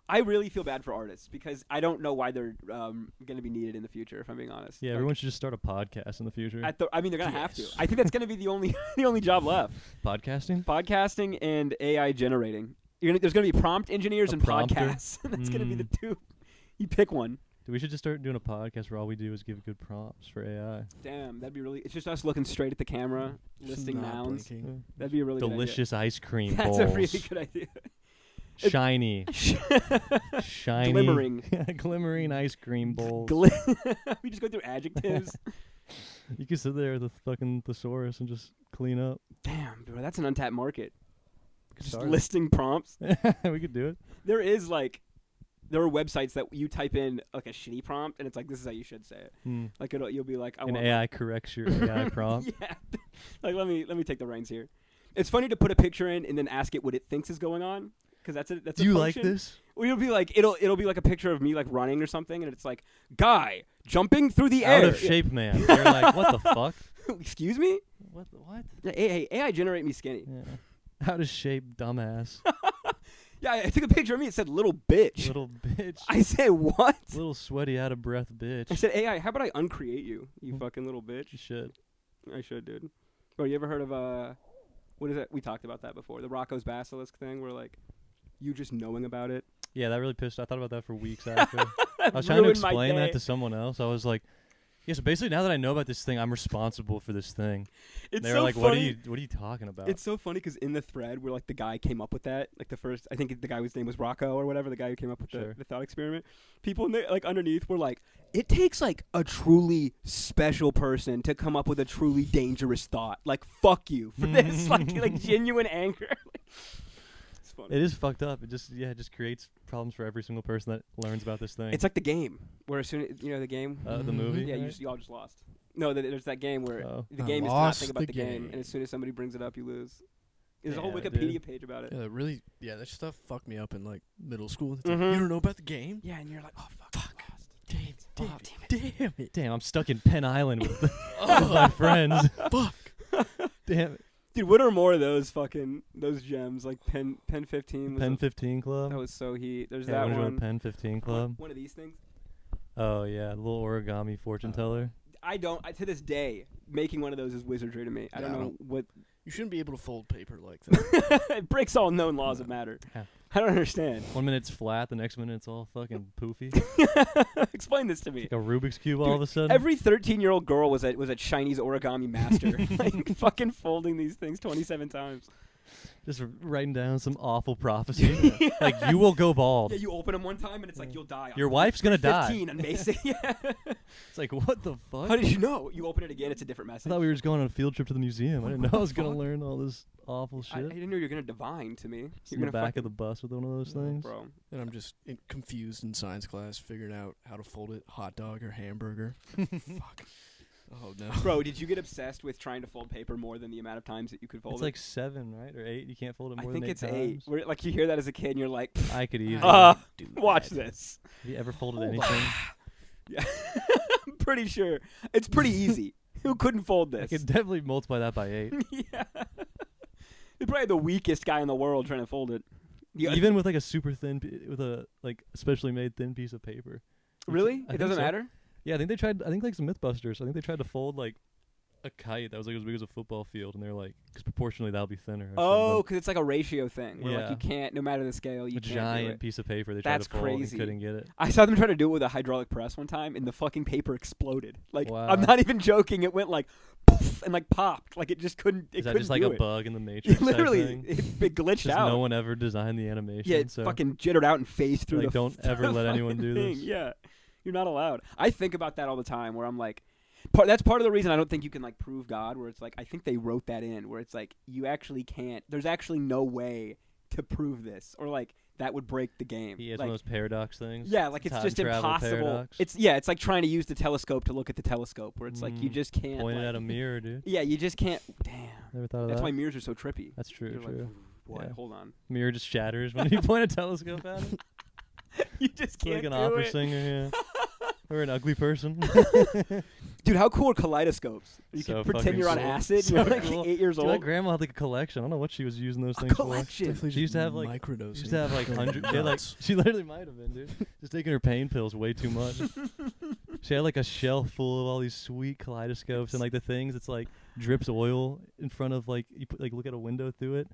I really feel bad for artists because I don't know why they're going to be needed in the future, if I'm being honest. Yeah, like, everyone should just start a podcast in the future. I mean, they're going to have to. I think that's going to be the only job left. Podcasting and AI generating. There's going to be prompt engineers and prompter. podcasts. That's going to be the two. You pick one. We should just start doing a podcast where all we do is give good prompts for AI. Damn, that'd be really. It's just us looking straight at the camera, listing nouns. Blinking. That'd be a really delicious good idea. ice cream That's bowls. a really good idea. Shiny, shiny, glimmering, glimmering ice cream bowls. We just go through adjectives. You could sit there with a fucking thesaurus and just clean up. Damn, bro, that's an untapped market. Just Start. listing prompts. We could do it. There are websites that you type in like a shitty prompt and it's like, this is how you should say it. Like you'll be like, an AI corrects your AI prompt. Yeah. Like let me take the reins here. It's funny to put a picture in and then ask it what it thinks is going on. Because that's a Do you function. like this? Well, it'll be like it'll be like a picture of me like running or something, and it's like guy jumping through the air. Out of shape, man. You're like, what the fuck? Excuse me? What? Hey, AI generate me skinny. Yeah. Out of shape, dumbass. Yeah, I took a picture of me. It said little bitch. Little bitch. I said what? Little sweaty, out of breath bitch. I said AI. How about I uncreate you? You fucking little bitch. You should. I should, dude. Bro, you ever heard of what is it? We talked about that before. The Rocco's Basilisk thing, where like. You just knowing about it. Yeah, that really pissed. I thought about that for weeks after. I was trying to explain that to someone else. I was like, yeah, so basically now that I know about this thing, I'm responsible for this thing. They were like, funny. What are you talking about? It's so funny because in the thread where like the guy came up with that, like the first, I think the guy's name was Rocco or whatever, the guy who came up with the thought experiment. People in the, like underneath were like, it takes like a truly special person to come up with a truly dangerous thought. Like, fuck you for this. like genuine anger. Funny. It is fucked up. It just creates problems for every single person that learns about this thing. It's like the game, where as soon as, the game, the movie. Yeah, right? you all just lost. No, there's that game where the game is to not not think about the game, and as soon as somebody brings it up, you lose. There's a whole Wikipedia page about it. Yeah, that stuff fucked me up in like middle school. It's like, you don't know about the game? Yeah, and you're like, oh fuck. Damn it. Damn, I'm stuck in Penn Island with my friends. Fuck. Damn it. Dude, what are more of those gems like Pen 15? Pen 15 Club. That was so heat. There's that one. Pen 15 Club. One of these things. Oh yeah, the little origami fortune teller. To this day, making one of those is wizardry to me. I don't know what. You shouldn't be able to fold paper like that. It breaks all known laws of matter. Yeah. I don't understand. 1 minute it's flat, the next minute it's all fucking poofy. Explain this to me. Like a Rubik's Cube all of a sudden. Every 13-year-old girl was at Chinese origami master, like fucking folding these things 27 times. Just writing down some awful prophecy. Yeah. Like, you will go bald. Yeah, you open them one time and it's like, you'll die. Your wife's going to die. 15 and basic. Yeah. It's like, what the fuck? How did you know? You open it again, it's a different message. I thought we were just going on a field trip to the museum. I didn't know I was going to learn all this awful shit. I didn't know you were going to divine to me. You're in the back of the bus with one of those things. Bro. And I'm just confused in science class, figuring out how to fold it, hot dog or hamburger. Fuck. Oh, no. Bro, did you get obsessed with trying to fold paper more than the amount of times that you could fold it? It's like 7, right? Or 8? You can't fold it more than 8 times? I think it's 8. Where, like, you hear that as a kid and you're like, I could easily watch this. Have you ever folded anything? Yeah. I'm pretty sure. It's pretty easy. Who couldn't fold this? I could definitely multiply that by 8. Yeah. You're probably the weakest guy in the world trying to fold it. Even with like a super thin, with a like specially made thin piece of paper. Really? It doesn't matter? Yeah, I think they tried. I think like some Mythbusters. I think they tried to fold like a kite that was like as big as a football field, and they're like, because proportionally that'll be thinner. Oh, because it's like a ratio thing. Where yeah. like you can't, no matter the scale, you a can't giant do it. piece of paper. They tried to fold and couldn't get it. I saw them try to do it with a hydraulic press one time, and the fucking paper exploded. Like, wow. I'm not even joking. It went like, poof, and like popped. Like it just couldn't. Is that just like a bug in the Matrix? Literally, it glitched out. No one ever designed the animation. Yeah, it fucking jittered out and phased through. Like, don't ever let anyone do this. Yeah, you're not allowed. I think about that all the time. Where I'm like. That's part of the reason I don't think you can like prove God, where it's like I think they wrote that in, where it's like you actually can't. There's actually no way to prove this, or like that would break the game. Yeah, it's like, one of those paradox things. Yeah, like it's just impossible. Paradox. It's like trying to use the telescope to look at the telescope, where it's like you just can't point it at a mirror, dude. Yeah, you just can't. Damn. Never thought of That's that. why mirrors are so trippy. That's true. You're true. Like, boy, hold on. Mirror just shatters when you point a telescope at it. You just can't. Like an do opera it. singer. Yeah. Or an ugly person. Dude, how cool are kaleidoscopes? You So can pretend you're on cool. acid. So You're like cool. 8 years Dude, my old. grandma had like a collection. I don't know what she was using those A things collection. for. She used to have like microdosing. She used to have like hundreds. Yeah, like she literally might have been, dude. Just taking her pain pills way too much. She had like a shelf full of all these sweet kaleidoscopes and like the things that's like drips oil in front of like you put like look at a window through it.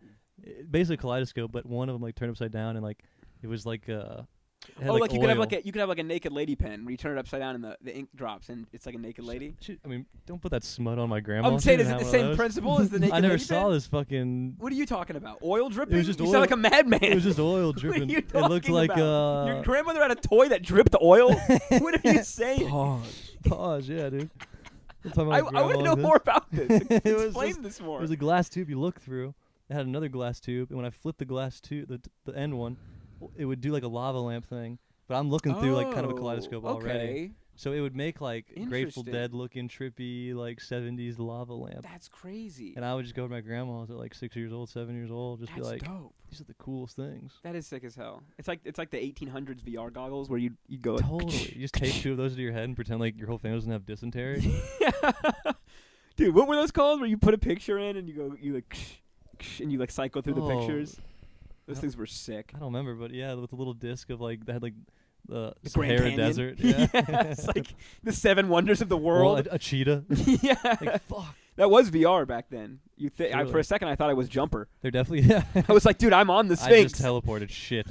Basically a kaleidoscope, but one of them like turned upside down and like it was like it had, like you could have oil. like a naked lady pen where you turn it upside down and the ink drops and it's like a naked lady. I mean, don't put that smut on my grandma. I'm saying, She is didn't it the have one same of those. principle as the naked I never lady saw pen? this fucking. What are you talking about? Oil dripping? just you oil. sound like a madman. It was just oil What are dripping. you It looked talking like about? Your grandmother had a toy that dripped oil? What are you saying? Pause, yeah, dude. I want to know more about this. Explain this It more. was a glass tube you look through. It had another glass tube, and when I flipped the glass tube, the end one, it would do like a lava lamp thing. But I'm looking through like kind of a kaleidoscope already. So it would make like Grateful Dead looking trippy like 70s lava lamp. That's crazy. And I would just go to my grandma's at like 6 years old, 7 years old, just be like, dope. These are the coolest things. That is sick as hell. It's like the 1800s VR goggles where you go Totally. You just tape 2 of those to your head and pretend like your whole family doesn't have dysentery. Dude, what were those called? Where you put a picture in and you like and you like cycle through the pictures. Those things were sick. I don't remember, but yeah, with a little disc of like that had like the Grand Sahara Canyon? Desert. Yeah. It's like the 7 wonders of the world. Well, a cheetah. Yeah. Like, fuck. That was VR back then. Really? For a second I thought I was Jumper. They're definitely I was like, dude, I'm on the I Sphinx. just teleported shit.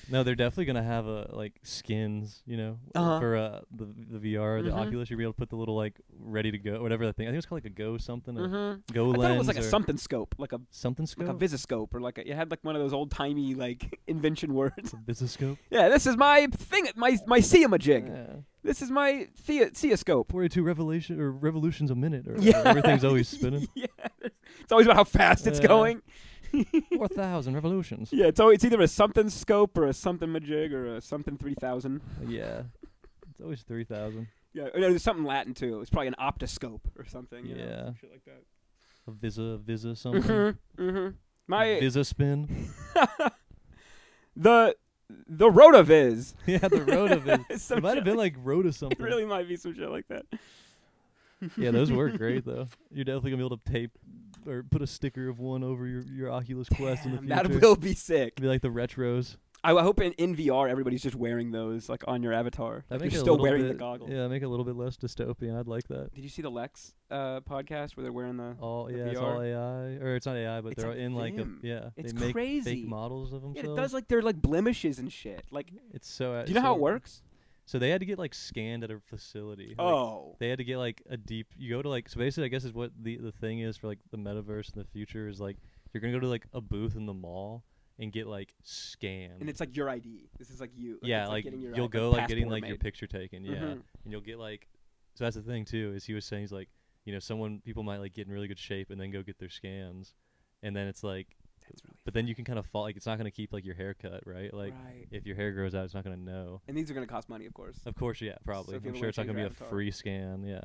No, they're definitely gonna have like skins, you know, for the VR, the Oculus. You'll be able to put the little like ready to go, whatever that thing. I think it's called like a Go something, or Go Lens. I thought it was like a something scope, like a something scope, like a visiscope, or like it had like one of those old timey like invention words. Visiscope. Yeah, this is my thing, my Siamajig. Yeah. This is my Theoscope. 42 revolutions a minute, or yeah. Everything's always spinning. Yeah, it's always about how fast it's going. 4,000 revolutions. Yeah, it's either a something scope or a something majig or a something 3,000. Yeah, it's always 3,000. Yeah, there's something Latin too. It's probably an optoscope or something. You know, shit like that. A visa something. My Visa spin. the Rotaviz. Yeah, the Rotaviz. It might have been like Rota something. It really might be some shit like that. Yeah, those work great though. You're definitely gonna be able to tape or put a sticker of one over your Oculus Quest in the future. That will be sick. It'll be like the retros. I hope in VR everybody's just wearing those like on your avatar. That like make you're it still wearing the goggles. Yeah, make it a little bit less dystopian. I'd like that. Did you see the Lex podcast where they're wearing the VR? It's all AI, or it's not AI, but they're in like it's they make crazy. fake models of themselves. Yeah, it does like they're like blemishes and shit. Like it's so. Do you know how it works? So they had to get like scanned at a facility. Oh. They had to get like a deep. You go to like so basically I guess is what the thing is for like the metaverse in the future is like you're gonna go to like a booth in the mall and get like scanned. And it's like your ID. This is like you. Yeah, like you'll go like getting like your picture taken. Yeah, and you'll get like. So that's the thing too is he was saying he's like people might like get in really good shape and then go get their scans, and then it's like. But then you can kind of fall like it's not going to keep like your haircut, right? Like if your hair grows out, it's not going to know. And these are going to cost money, of course. Of course, yeah, probably. So I'm sure it's not going to be a free scan, yeah.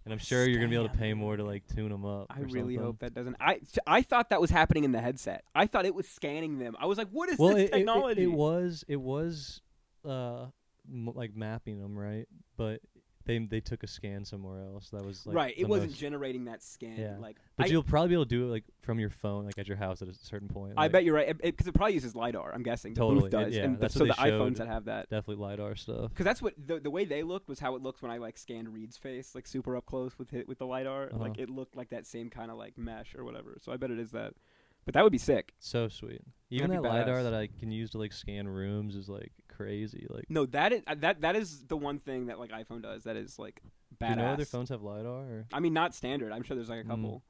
And I'm sure you're going to be able to pay more to like tune them up. I really hope that doesn't. I thought that was happening in the headset. I thought it was scanning them. I was like, what is this technology? It was like mapping them, right? But they took a scan somewhere else. That was like right. It wasn't generating that scan. Yeah. Like, but you'll probably be able to do it like from your phone, like at your house at a certain point. I bet you're right because it probably uses LiDAR. I'm guessing. Totally. The booth does. And that's so the iPhones that have that definitely LiDAR stuff. Because that's what the way they looked was how it looks when I like scanned Reed's face like super up close with the LiDAR. Like it looked like that same kind of like mesh or whatever. So I bet it is that. But that would be sick. So sweet. Even that LiDAR that I can use to like scan rooms is like crazy. Like no, that is the one thing that like iPhone does. That is like badass. Do you know other phones have LiDAR? Or? I mean, not standard. I'm sure there's like a couple,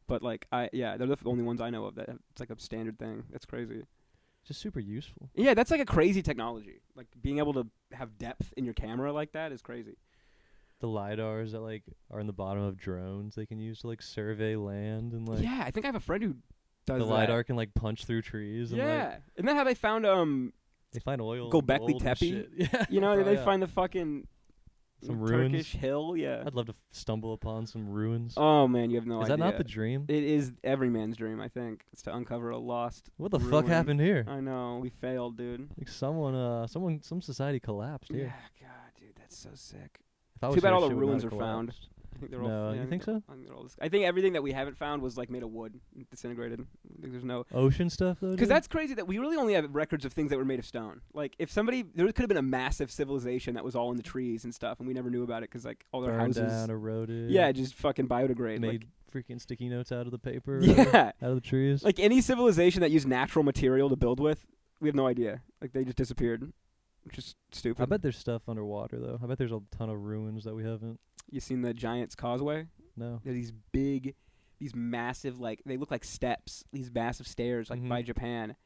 but like they're the only ones I know of that it's like a standard thing. That's crazy. Just super useful. Yeah, that's like a crazy technology. Like being able to have depth in your camera like that is crazy. The LiDARs that like are in the bottom of drones they can use to like survey land and like. Yeah, I think I have a friend who. Does the LiDAR can like punch through trees. And yeah, isn't that how they found They find oil. Gobekli Tepe. Yeah, you know they find the fucking Some ruins. Turkish hill, yeah. I'd love to stumble upon some ruins. Oh man, you have no idea. Is that not the dream? It is every man's dream, I think. It's to uncover a lost. What the ruin. fuck happened here? I know, we failed, dude. Like some society collapsed Yeah, here. God, dude, that's so sick. If I was Too bad here, all the shit would not ruins have are found. collapsed. I think they're No, all. you think so? I think everything that we haven't found was like made of wood, disintegrated. I think there's no. Ocean stuff though. Because that's crazy that we really only have records of things that were made of stone. Like if there could have been a massive civilization that was all in the trees and stuff, and we never knew about it because like all their burned houses. down, eroded. Yeah, just fucking biodegrade. Made freaking sticky notes out of the paper. Yeah, out of the trees. like any civilization that used natural material to build with, we have no idea. Like they just disappeared, which is stupid. I bet there's stuff underwater though. I bet there's a ton of ruins that we haven't. You seen the Giant's Causeway? No. They're these massive, like, they look like steps, these massive stairs, like, by Japan.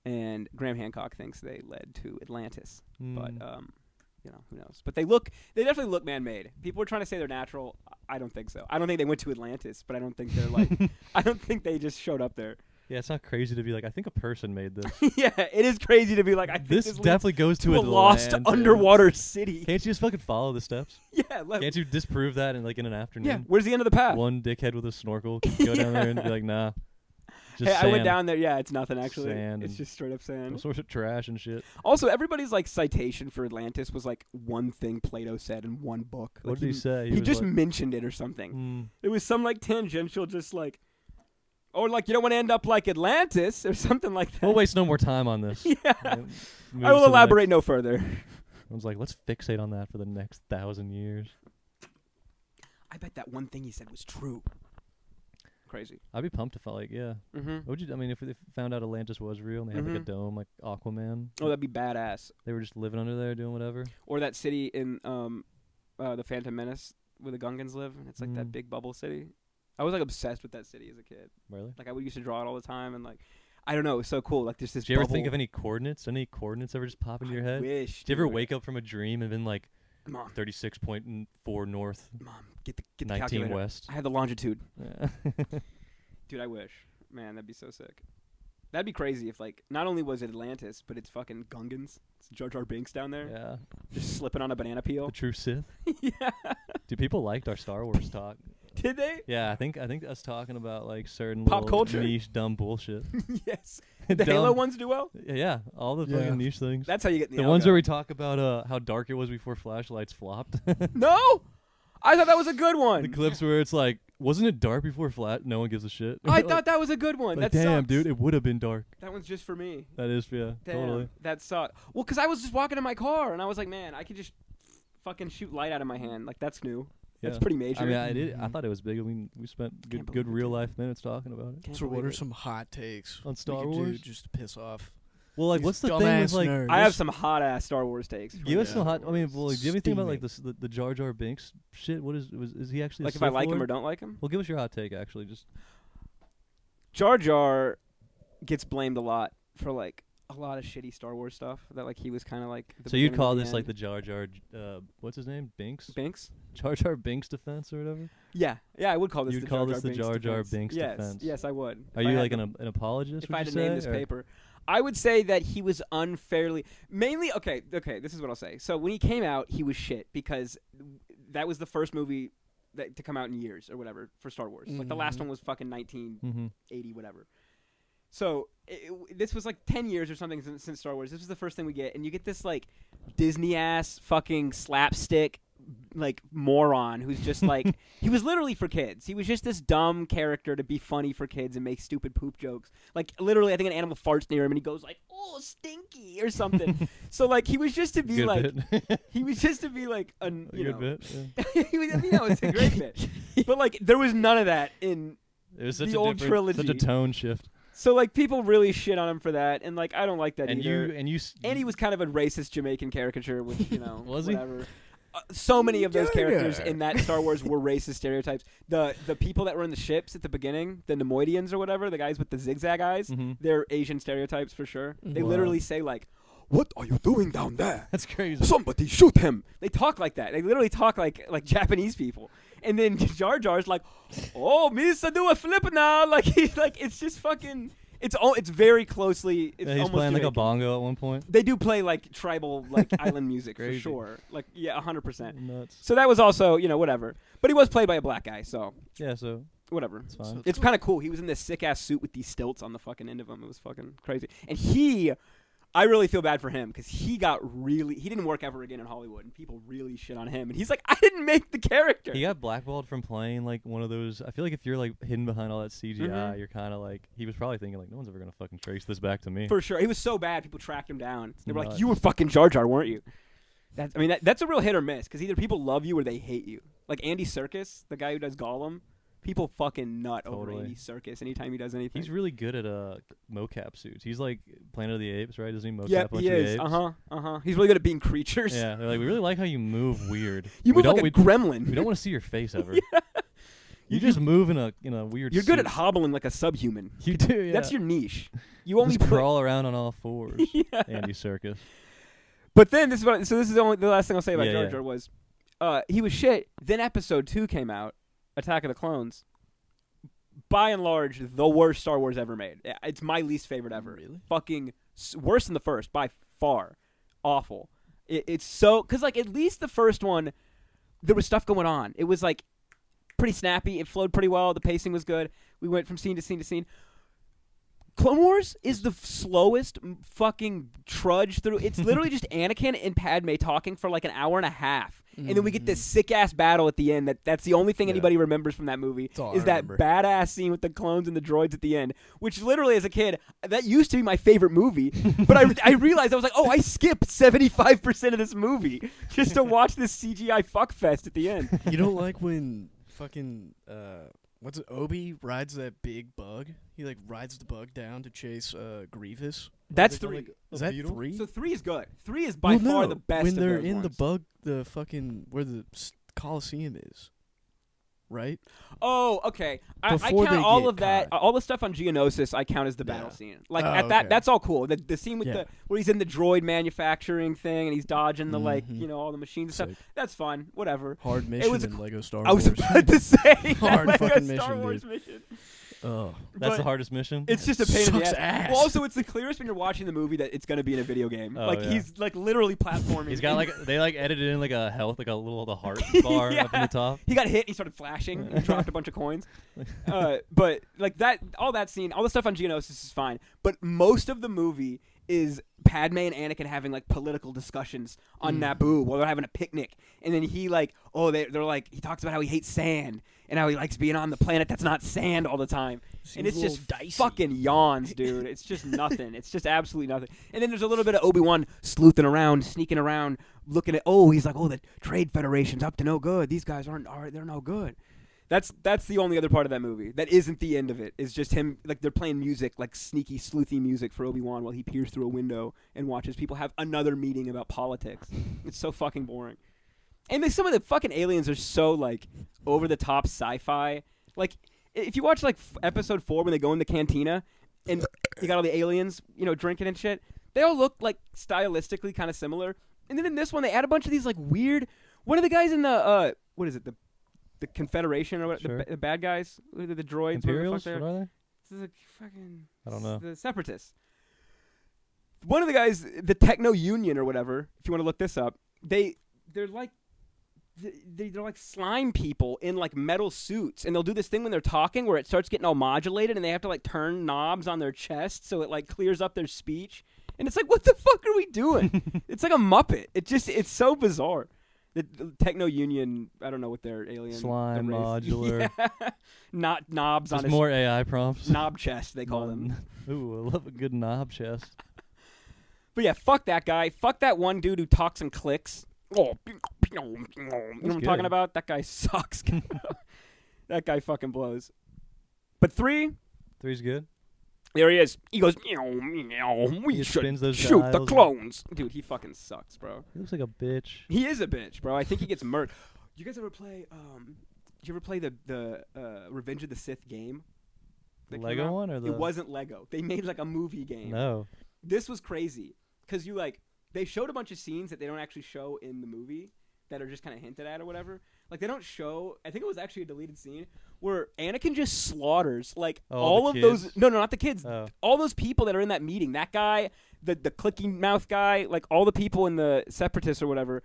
And Graham Hancock thinks they led to Atlantis. But, who knows? But they definitely look man-made. People are trying to say they're natural. I don't think so. I don't think they went to Atlantis, but I don't think they're, like, I don't think they just showed up there. Yeah, it's not crazy to be like, I think a person made this. Yeah, it is crazy to be like, I think this definitely goes to a lost underwater city. Can't you just fucking follow the steps? Yeah. Can't you disprove that in an afternoon? Yeah, where's the end of the path? One dickhead with a snorkel can go down there and be like, nah. Just hey, sand. I went down there. Yeah, it's nothing actually. Sand it's just straight up sand. All sorts of trash and shit. Also, everybody's like citation for Atlantis was like one thing Plato said in one book. What like, did he say? He just mentioned it or something. It was some like tangential, just like, or like you don't want to end up like Atlantis or something like that. We'll waste no more time on this. Yeah, I will elaborate no further. Everyone's like, let's fixate on that for the next 1,000 years. I bet that one thing he said was true. Crazy. I'd be pumped if what would you? I mean, if they found out Atlantis was real and they had like a dome like Aquaman. Oh, that'd be badass. They were just living under there doing whatever. Or that city in the Phantom Menace where the Gungans live, and it's like that big bubble city. I was like obsessed with that city as a kid. Really? Like I used to draw it all the time, and like I don't know, it was so cool. Like there's this. Did you ever think of any coordinates? Any coordinates ever just pop into your head? Wish. Did you ever wake up from a dream and been like, Mom, 36.4 north, Mom, get the 19 calculator. west? I have the longitude. Yeah. Dude, I wish. Man, that'd be so sick. That'd be crazy if like not only was it Atlantis, but it's fucking Gungans. It's Jar Jar Binks down there. Yeah. Just slipping on a banana peel. The true Sith. Yeah. Dude, people liked our Star Wars talk. Did they? Yeah, I think us talking about like certain Pop little culture? niche dumb bullshit. Yes. Did the Halo ones do well? Yeah, all the fucking niche things. That's how you get the ones where we talk about how dark it was before flashlights flopped. No? I thought that was a good one. The clips where it's like, wasn't it dark before flat? No one gives a shit. I thought that was a good one. Like, that damn, sucks. dude, it would have been dark. That one's just for me. That is, yeah, Damn, totally. that sucked. Well, because I was just walking in my car, and I was like, man, I could just fucking shoot light out of my hand. Like, that's new. Yeah. That's pretty major. I mean, I thought it was big. I mean, we spent good real life minutes talking about it. So what are some hot takes on Star we could Wars? do just to piss off? Well, like, these what's the thing with like? nerds? I have some hot ass Star Wars takes. Give us some hot. I mean, well, like, do you have anything about like Steaming. the Jar Jar Binks shit? What is he actually? Like a if I Sith like him Lord? or don't like him? Well, give us your hot take. Actually, just Jar Jar gets blamed a lot for like a lot of shitty Star Wars stuff. That like he was kind of like. So you'd call this like the Jar Jar, what's his name? Binks? Binks? Jar Jar Binks defense or whatever? Yeah, I would call this. You'd the call Jar this Jar the Binks Jar Jar defense. Binks yes, defense? Yes, I would. Are you like an apologist? If I had would to you name say, this paper, I would say that he was unfairly. Mainly, okay. This is what I'll say. So when he came out, he was shit because that was the first movie to come out in years or whatever for Star Wars. Like the last one was fucking 1980 whatever. So this was like 10 years or something since Star Wars. This was the first thing we get, and you get this like Disney ass fucking slapstick like moron who's just like he was literally for kids. He was just this dumb character to be funny for kids and make stupid poop jokes. Like literally, I think an animal farts near him and he goes like, "Oh, stinky" or something. So like he was just to be good like bit. he was just to be like a good bit. Yeah. He was, it's a great bit. But like there was none of that in It was such the a old trilogy. such a tone shift. So like people really shit on him for that, and like I don't like that And either. and he was kind of a racist Jamaican caricature, which Was he? whatever. So many of those characters in that Star Wars were racist stereotypes. The people that were in the ships at the beginning, the Nemoidians or whatever, the guys with the zigzag eyes, they're Asian stereotypes for sure. They literally say like, "What are you doing down there? That's crazy. Somebody shoot him!" They talk like that. They literally talk like Japanese people. And then Jar Jar's like, "Oh, Misa, do a flip now!" Like he's like, it's just fucking. It's very closely. It's Yeah, he's almost playing like a Jamaican. bongo at one point. They do play like tribal like island music for Crazy. sure. Like 100%. Nuts. So that was also whatever. But he was played by a black guy, so Yeah, so whatever. it's fine. So It's kind of cool. He was in this sick ass suit with these stilts on the fucking end of him. It was fucking crazy. And I really feel bad for him because he didn't work ever again in Hollywood, and people really shit on him. And he's like, I didn't make the character. He got blackballed from playing like one of those. I feel like if you're like hidden behind all that CGI, you're kind of like. He was probably thinking like, no one's ever gonna fucking trace this back to me. For sure. He was so bad, people tracked him down. They were like, Nuts. you were fucking Jar Jar, weren't you? That's a real hit or miss because either people love you or they hate you. Like Andy Serkis, the guy who does Gollum. People fucking nut over Totally. Andy Serkis anytime he does anything. He's really good at mocap suits. He's like Planet of the Apes, right? Doesn't he mocap Yep, a bunch he of the is. apes? He's really good at being creatures. Yeah, they're like, we really like how you move weird. You we move like a gremlin. We don't want to see your face ever. You just move in a weird. You're good at suit. hobbling like a subhuman. You do. Yeah. That's your niche. You only just crawl around on all fours. Yeah. Andy Serkis. But then this is the last thing I'll say about Yeah, Jar yeah. Jar was, he was shit. Then Episode 2 came out, Attack of the Clones. By and large, the worst Star Wars ever made. It's my least favorite ever. Really? Fucking worse than the first by far. Awful. It's so because like at least the first one, there was stuff going on. It was like pretty snappy. It flowed pretty well. The pacing was good. We went from scene to scene to scene. Clone Wars is the slowest fucking trudge through. It's literally just Anakin and Padme talking for like an hour and a half. And then we get this sick-ass battle at the end. That's the only thing anybody remembers from that movie is that badass scene with the clones and the droids at the end, which literally as a kid, that used to be my favorite movie. But I realized, I was like, oh, I skipped 75% of this movie just to watch this CGI fuckfest at the end. You don't like when fucking what's it? Obi rides that big bug. He like rides the bug down to chase Grievous. That's 3. Is that 3? So 3 is good. 3 is by far the best. When they're of those in ones. the bug, the fucking where the Coliseum is, right? Oh, okay. I Before count they all get of that. caught. All the stuff on Geonosis, I count as the battle Yeah. scene. Like Oh, at that, okay. that's all cool. The scene with Yeah. where he's in the droid manufacturing thing and he's dodging the Mhm. all the machines and Sick. stuff. That's fun. Whatever. Hard mission was in Lego Star I was Wars. about to say Hard that fucking Star mission, Wars dude. mission. Oh, That's But the hardest mission. It's just a pain in the Sucks ass. ass. Well, also it's the clearest when you're watching the movie that it's going to be in a video game. Oh, like yeah. he's like literally platforming. He's got like they like edited in like a health like a little the heart bar Yeah. up in the top. He got hit. And he started flashing. And he dropped a bunch of coins. But like that, all that scene, all the stuff on Geonosis is fine. But most of the movie is Padme and Anakin having like political discussions on Naboo while they're having a picnic, and then he like, they're like, he talks about how he hates sand and how he likes being on the planet that's not sand all the time. And it's a just little dicey. fucking yawns, dude. It's just nothing. It's just absolutely nothing. And then there's a little bit of Obi-Wan sleuthing around, sneaking around, looking at, he's like, the Trade Federation's up to no good. These guys they're no good. That's the only other part of that movie that isn't the end of it. Is just him, like they're playing music, like sneaky, sleuthy music for Obi-Wan while he peers through a window and watches people have another meeting about politics. It's so fucking boring. And some of the fucking aliens are so like over the top sci-fi. Like if you watch like episode 4 when they go in the cantina and you got all the aliens, drinking and shit, they all look like stylistically kind of similar. And then in this one they add a bunch of these like weird. One of the guys in the what is it, the Confederation or what? Sure. The bad guys, the droids, Imperials? whatever the fuck What they are. are they? This is a fucking. I don't know. The Separatists. One of the guys, the Techno Union or whatever. If you want to look this up, they're like. They're like slime people in like metal suits, and they'll do this thing when they're talking where it starts getting all modulated, and they have to like turn knobs on their chest so it like clears up their speech. And it's like, what the fuck are we doing? It's like a Muppet. It's so bizarre. The Techno Union, I don't know what their alien Slime race- modular. Yeah. Not knobs on Just his more AI prompts. knob chest, they call them. Ooh, I love a good knob chest. But yeah, fuck that guy. Fuck that one dude who talks and clicks. Oh, you know what I'm talking good. about? That guy sucks. That guy fucking blows. But 3, 3's good. there he is. He goes, meow, meow, we He just should spins those shoot the dials. clones. Dude, he fucking sucks, bro. He looks like a bitch. He is a bitch, bro. I think he gets murdered. You guys ever play, did you ever play the Revenge of the Sith game? The that came Lego out? one or the? It wasn't Lego. They made like a movie game. No. This was crazy because they showed a bunch of scenes that they don't actually show in the movie that are just kind of hinted at or whatever. Like they don't show. I think it was actually a deleted scene where Anakin just slaughters like Oh, all the of those. kids? No, not the kids. Oh. All those people that are in that meeting. That guy, the clicking mouth guy, like all the people in the separatists or whatever.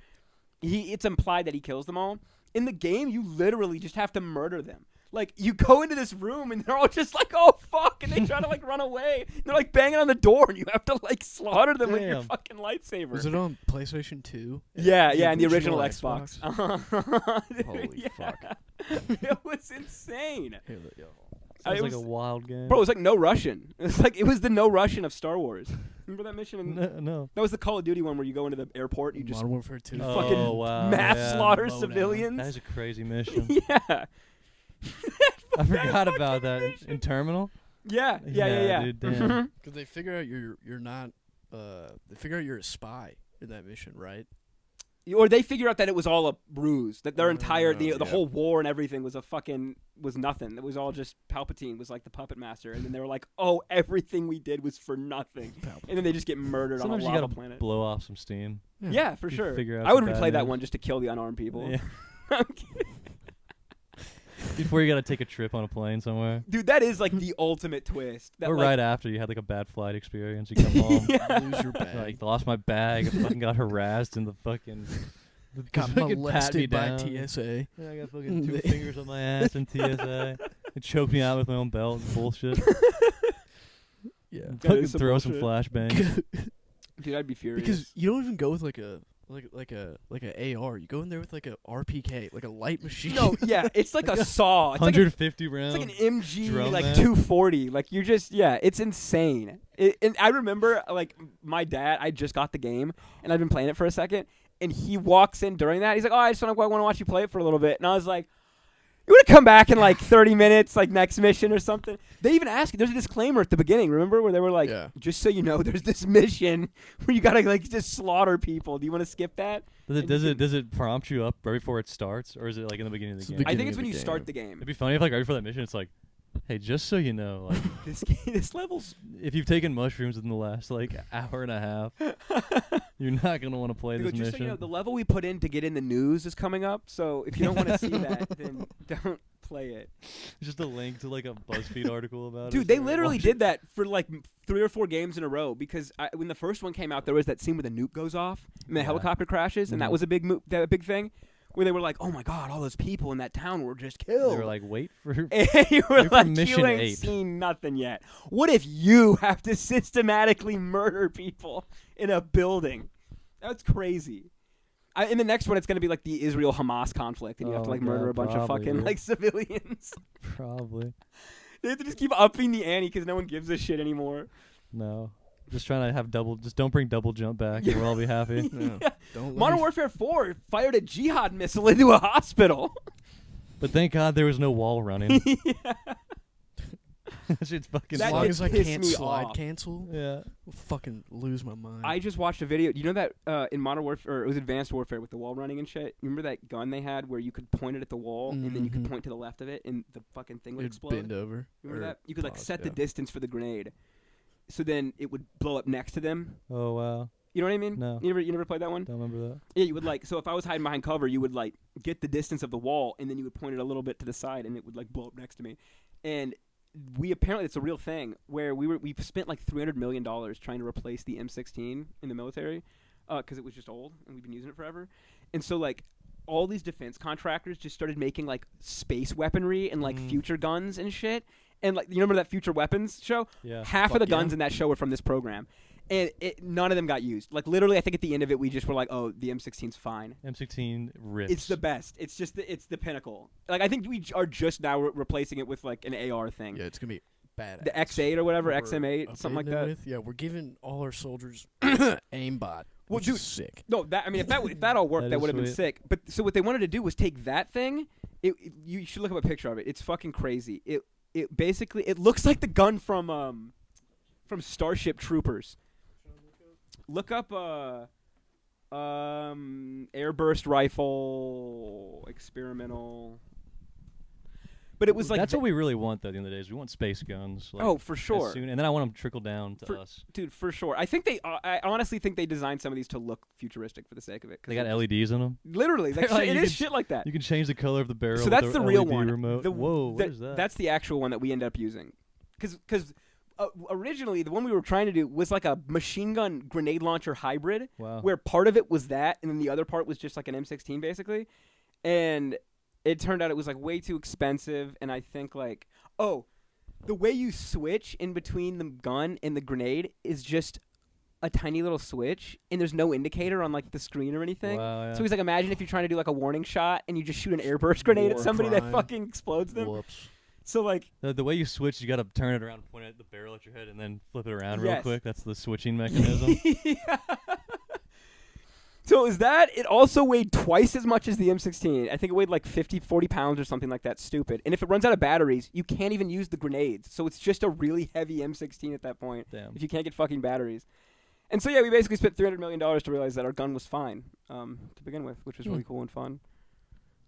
It's implied that he kills them all. In the game, you literally just have to murder them. Like, you go into this room, and they're all just like, oh, fuck, and they try to, like, run away. They're, like, banging on the door, and you have to, like, slaughter them with your Damn. fucking lightsaber. Was it on PlayStation 2? Yeah, and the original Xbox. Holy fuck. It was insane. Here, yo. Sounds it like was- a wild game. Bro, it was like no Russian. It was the no Russian of Star Wars. Remember that mission? No. That was the Call of Duty one where you go into the airport, you just Modern Warfare 2. Oh, fucking wow, mass yeah. slaughter Mow down. civilians. That is a crazy mission. Yeah. I forgot about that in Terminal. Yeah. Dude, damn. Mhm. Because they figure out you're not. They figure out you're a spy in that mission, right? Or they figure out that it was all a ruse. That their entire the yeah. whole war and everything was was nothing. It was all just Palpatine was like the puppet master, and then they were like, "Oh, everything we did was for nothing." And then they just get murdered Sometimes on you a gotta lava planet. blow off some steam. Yeah, for You sure. figure out I would some replay bad that news. one just to kill the unarmed people. Yeah. I'm kidding. Before you gotta take a trip on a plane somewhere. Dude, that is like the ultimate twist. That, Or like, right after you had like a bad flight experience, you come home. Yeah. Lose your bag. Like lost my bag, I fucking got harassed in the fucking Got fucking pat me molested by down. TSA. Yeah, I got fucking 2 fingers on my ass in TSA. They choked me out with my own belt. Bullshit. Yeah. That Fucking is some throw some bullshit. flashbangs. Dude, I'd be furious. Because you don't even go with like a AR. You go in there with like a RPK, like a light machine. no, yeah, it's like a saw. It's like, 150 it's rounds. like an MG, drum like man. 240. Like you're just, it's insane. And I remember, like my dad. I just got the game, and I've been playing it for a second. And he walks in during that. He's like, "Oh, I want to watch you play it for a little bit." And I was like, "You want to come back in like 30 minutes, like next mission or something?" They even asked. There's a disclaimer at the beginning. Remember where they were like, Yeah. "Just so you know, there's this mission where you gotta like just slaughter people. Do you want to skip that?" Does it prompt you up right before it starts, or is it like in the beginning of It's the the game? I think beginning it's of when the you start game. the game. It'd be funny if like right before that mission, it's like, hey, just so you know, like This level's if you've taken mushrooms in the last like hour and a half, you're not gonna want to play They this go, just mission. so you know, the level we put in to get in the news is coming up. So if you don't want to see that, then don't play it. It's just a link to like a BuzzFeed article about it. Dude, they so literally watch did it. that for like 3 or 4 games in a row because when the first one came out, there was that scene where the nuke goes off and the Yeah. helicopter crashes, and that Mhm. was a big thing. Where they were like, "Oh my God, all those people in that town were just killed." They were like, wait for and you were wait for like, mission "You ain't 8." seen nothing yet." What if you have to systematically murder people in a building? That's crazy. In the next one, it's gonna be like the Israel-Hamas conflict, and you have Oh to like my murder God, a bunch of probably, fucking dude. like civilians. probably They have to just keep upping the ante because no one gives a shit anymore. no. Just trying to have double. Just don't bring double jump back, and we'll all be happy. Yeah. Yeah. Don't let Modern me Warfare 4 fired a jihad missile into a hospital. But thank God there was no wall running. Yeah. That shit's fucking. As That long did as I piss can't me slide off. cancel, Yeah. I'll fucking lose my mind. I just watched a video. You know that in Modern Warfare, or it was Advanced Warfare with the wall running and shit? Remember that gun they had where you could point it at the wall and then you could Mhm. point to the left of it and the fucking thing would It'd explode? bend over. Remember or that? You could like pause, set the yeah. distance for the grenade. So then it would blow up next to them. Oh wow. You know what I mean? No. You never played that one? Don't remember that. Yeah, you would like, so if I was hiding behind cover, you would like get the distance of the wall and then you would point it a little bit to the side and it would like blow up next to me. And it's a real thing where we spent like $300 million trying to replace the M16 in the military because it was just old and we've been using it forever. And so like all these defense contractors just started making like space weaponry and like future guns and shit. And like, you remember that Future Weapons show? Yeah. Half of the Fuck yeah. guns in that show were from this program. And none of them got used. Like literally, I think at the end of it, we just were like, "Oh, the M16's fine. M16 rips. It's the best. It's just it's the pinnacle." Like I think we are just now replacing it with like an AR thing, Yeah, it's gonna be badass. the X8 or whatever, We're XM8, something like updating it that. with. Yeah, we're giving all our soldiers aimbot, Well, which dude, is sick. No, if that all worked, That that is would have been sweet. sick. But so what they wanted to do was take that thing. You should look up a picture of it. It's fucking crazy. It basically it looks like the gun from Starship Troopers. Look up airburst rifle experimental. But it was like that's what we really want. Though, at the end of the day, is we want space guns. Like, oh, for sure. and then I want them to trickle down to us. Dude, for sure. I think I honestly think they designed some of these to look futuristic for the sake of it. They got LEDs in them. Literally, like, it is shit like that. You can change the color of the barrel. So that's the real LED one. Remote. Whoa, what is that? That's the actual one that we end up using, because originally the one we were trying to do was like a machine gun grenade launcher hybrid, where part of it was that, and then the other part was just like an M16 basically, and it turned out it was like way too expensive, and I think like, the way you switch in between the gun and the grenade is just a tiny little switch, and there's no indicator on like the screen or anything. Wow, yeah. So he's like, imagine if you're trying to do like a warning shot and you just shoot an airburst grenade at somebody that fucking explodes them. Whoops. So like the way you switch, you got to turn it around, point it at the barrel at your head, and then flip it around real quick. That's the switching mechanism. Yeah. So is that, it also weighed twice as much as the M16. I think it weighed like 40 pounds or something like that, stupid. And if it runs out of batteries, you can't even use the grenades. So it's just a really heavy M16 at that point. Damn. If you can't get fucking batteries. And so yeah, we basically spent $300 million to realize that our gun was fine to begin with, which was really cool and fun.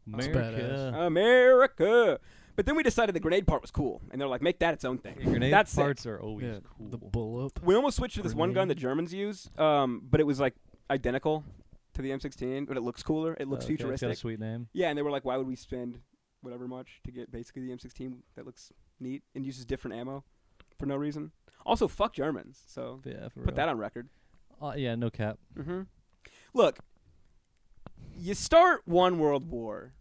America. But then we decided the grenade part was cool. And they're like, make that its own thing. Grenade That's parts are always cool. The bullet. We almost switched to this one gun the Germans use, but it was like identical to the M16, but it looks cooler. It looks futuristic. It's got a sweet name. Yeah, and they were like, why would we spend whatever much to get basically the M16 that looks neat and uses different ammo for no reason? Also, fuck Germans. So yeah, put that on record. Yeah, no cap. Mm-hmm. Look, you start one world war,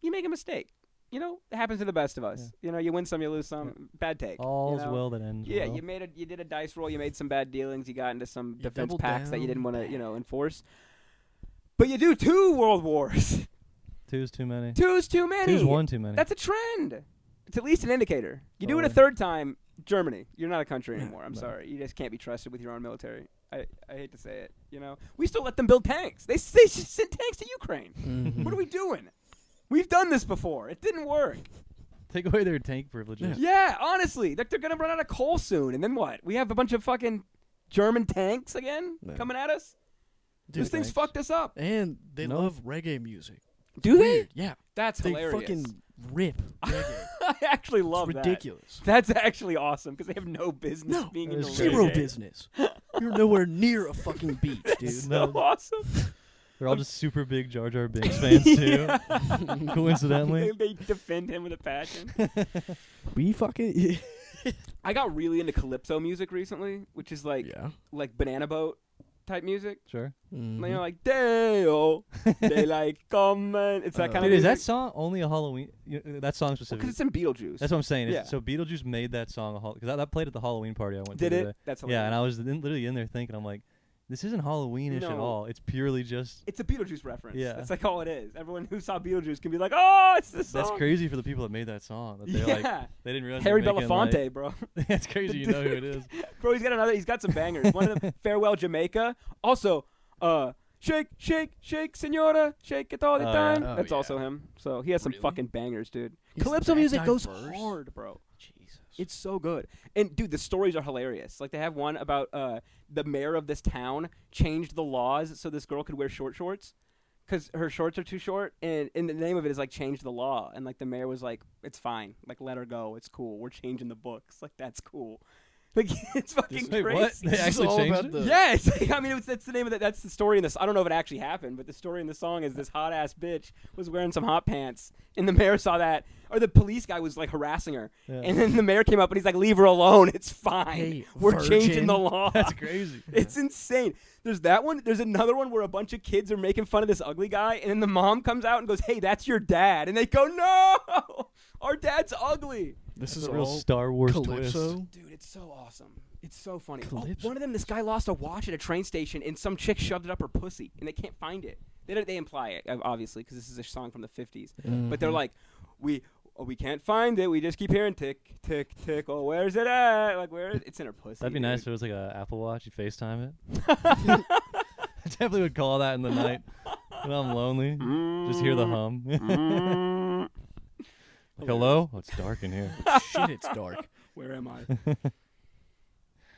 you make a mistake. You know, it happens to the best of us. Yeah. You know, you win some, you lose some. Yeah. Bad take. All's well that ends well. Yeah, you did a dice roll. You made some bad dealings. You got into some defense packs that you didn't want to, enforce. But you do 2 world wars. 2's too many. 2's too many. 2's one too many. That's a trend. It's at least an indicator. You do it a third time, Germany, you're not a country anymore. I'm sorry. You just can't be trusted with your own military. I hate to say it. We still let them build tanks. They sent tanks to Ukraine. Mm-hmm. What are we doing? We've done this before. It didn't work. Take away their tank privileges. Yeah, honestly. They're going to run out of coal soon. And then what? We have a bunch of fucking German tanks again coming at us? Dude, those things fucked us up. And they love reggae music. Do they? Yeah. That's hilarious. They fucking rip reggae. I actually love that. It's ridiculous. That's actually awesome because they have no business being in zero reggae. Business. You're nowhere near a fucking beach, dude. That's so awesome. They're all just super big Jar Jar Binks fans, too. Coincidentally. They defend him with a passion. We fucking... I got really into calypso music recently, which is like Banana Boat type music. Sure. Mm-hmm. Like, Deo, daylight coming. It's that kind of music. Is that song only a Halloween? That song specifically? Because it's in Beetlejuice. That's what I'm saying. Yeah. So Beetlejuice made that song because that played at the Halloween party I went to. Did it? Today. That's hilarious. Yeah, and I was literally in there thinking, I'm like, this isn't Halloweenish at all. It's purely just... It's a Beetlejuice reference. Yeah. That's like all it is. Everyone who saw Beetlejuice can be like, oh, it's this song. That's crazy for the people that made that song. That they they didn't realize Harry Belafonte, bro. That's crazy. You know who it is. Bro, he's got some bangers. One of them, Farewell Jamaica. Also, shake, shake, shake, senora, shake it all the time. Yeah. That's also him. So he has some fucking bangers, dude. Calypso music goes hard, bro. It's so good. And, dude, the stories are hilarious. Like, they have one about the mayor of this town changed the laws so this girl could wear short shorts because her shorts are too short. And the name of it is, like, change the law. And, like, the mayor was like, it's fine. Like, let her go. It's cool. We're changing the books. Like, that's cool. Like, it's fucking crazy. What? They actually changed it? Yeah, I mean, that's the name of that's the story in this. I don't know if it actually happened, but the story in the song is this hot ass bitch was wearing some hot pants, and the mayor saw that, or the police guy was like harassing her, and then the mayor came up and he's like, "Leave her alone. It's fine. Hey, we're changing the law." That's crazy. It's insane. There's that one. There's another one where a bunch of kids are making fun of this ugly guy, and then the mom comes out and goes, "Hey, that's your dad," and they go, "No, our dad's ugly." This is a real Star Wars Calypso. twist. Dude, it's so awesome. It's so funny. Calypso. One of them, this guy lost a watch at a train station, and some chick shoved it up her pussy, and they can't find it. They imply it, obviously, because this is a song from the 50s. Mm-hmm. But they're like, we can't find it. We just keep hearing tick, tick, tick. Oh, where's it at? Like, where is it? It's in her pussy. That'd be dude. nice if it was like an Apple Watch. You FaceTime it. I definitely would call that in the night when I'm lonely. Just hear the hum. Like, hello? Oh, it's dark in here. Shit, it's dark. Where am I?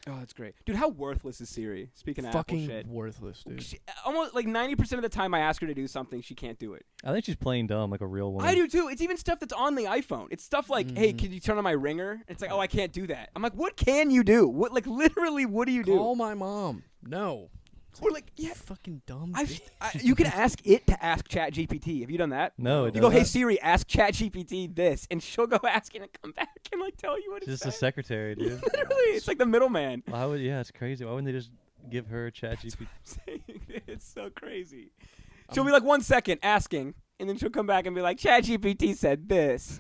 Oh, that's great, dude. How worthless is Siri? Speaking of Fucking Apple shit, worthless, dude. almost like 90% of the time I ask her to do something, she can't do it. I think she's playing dumb, like a real woman. I do too. It's even stuff that's on the iPhone. It's stuff like, hey, can you turn on my ringer? It's like, oh, I can't do that. I'm like, what can you do? What, like, literally, what do you do? Call my mom. No. Or like, yeah, fucking dumb. you can ask it to ask ChatGPT. Have you done that? No, You go, hey Siri, ask ChatGPT this, and she'll go ask it and come back and like tell you what it's just a secretary, dude. Literally, it's like the middleman. Why would? Yeah, it's crazy. Why wouldn't they just give her ChatGPT? It's so crazy. She'll be like 1 second asking, and then she'll come back and be like, ChatGPT said this.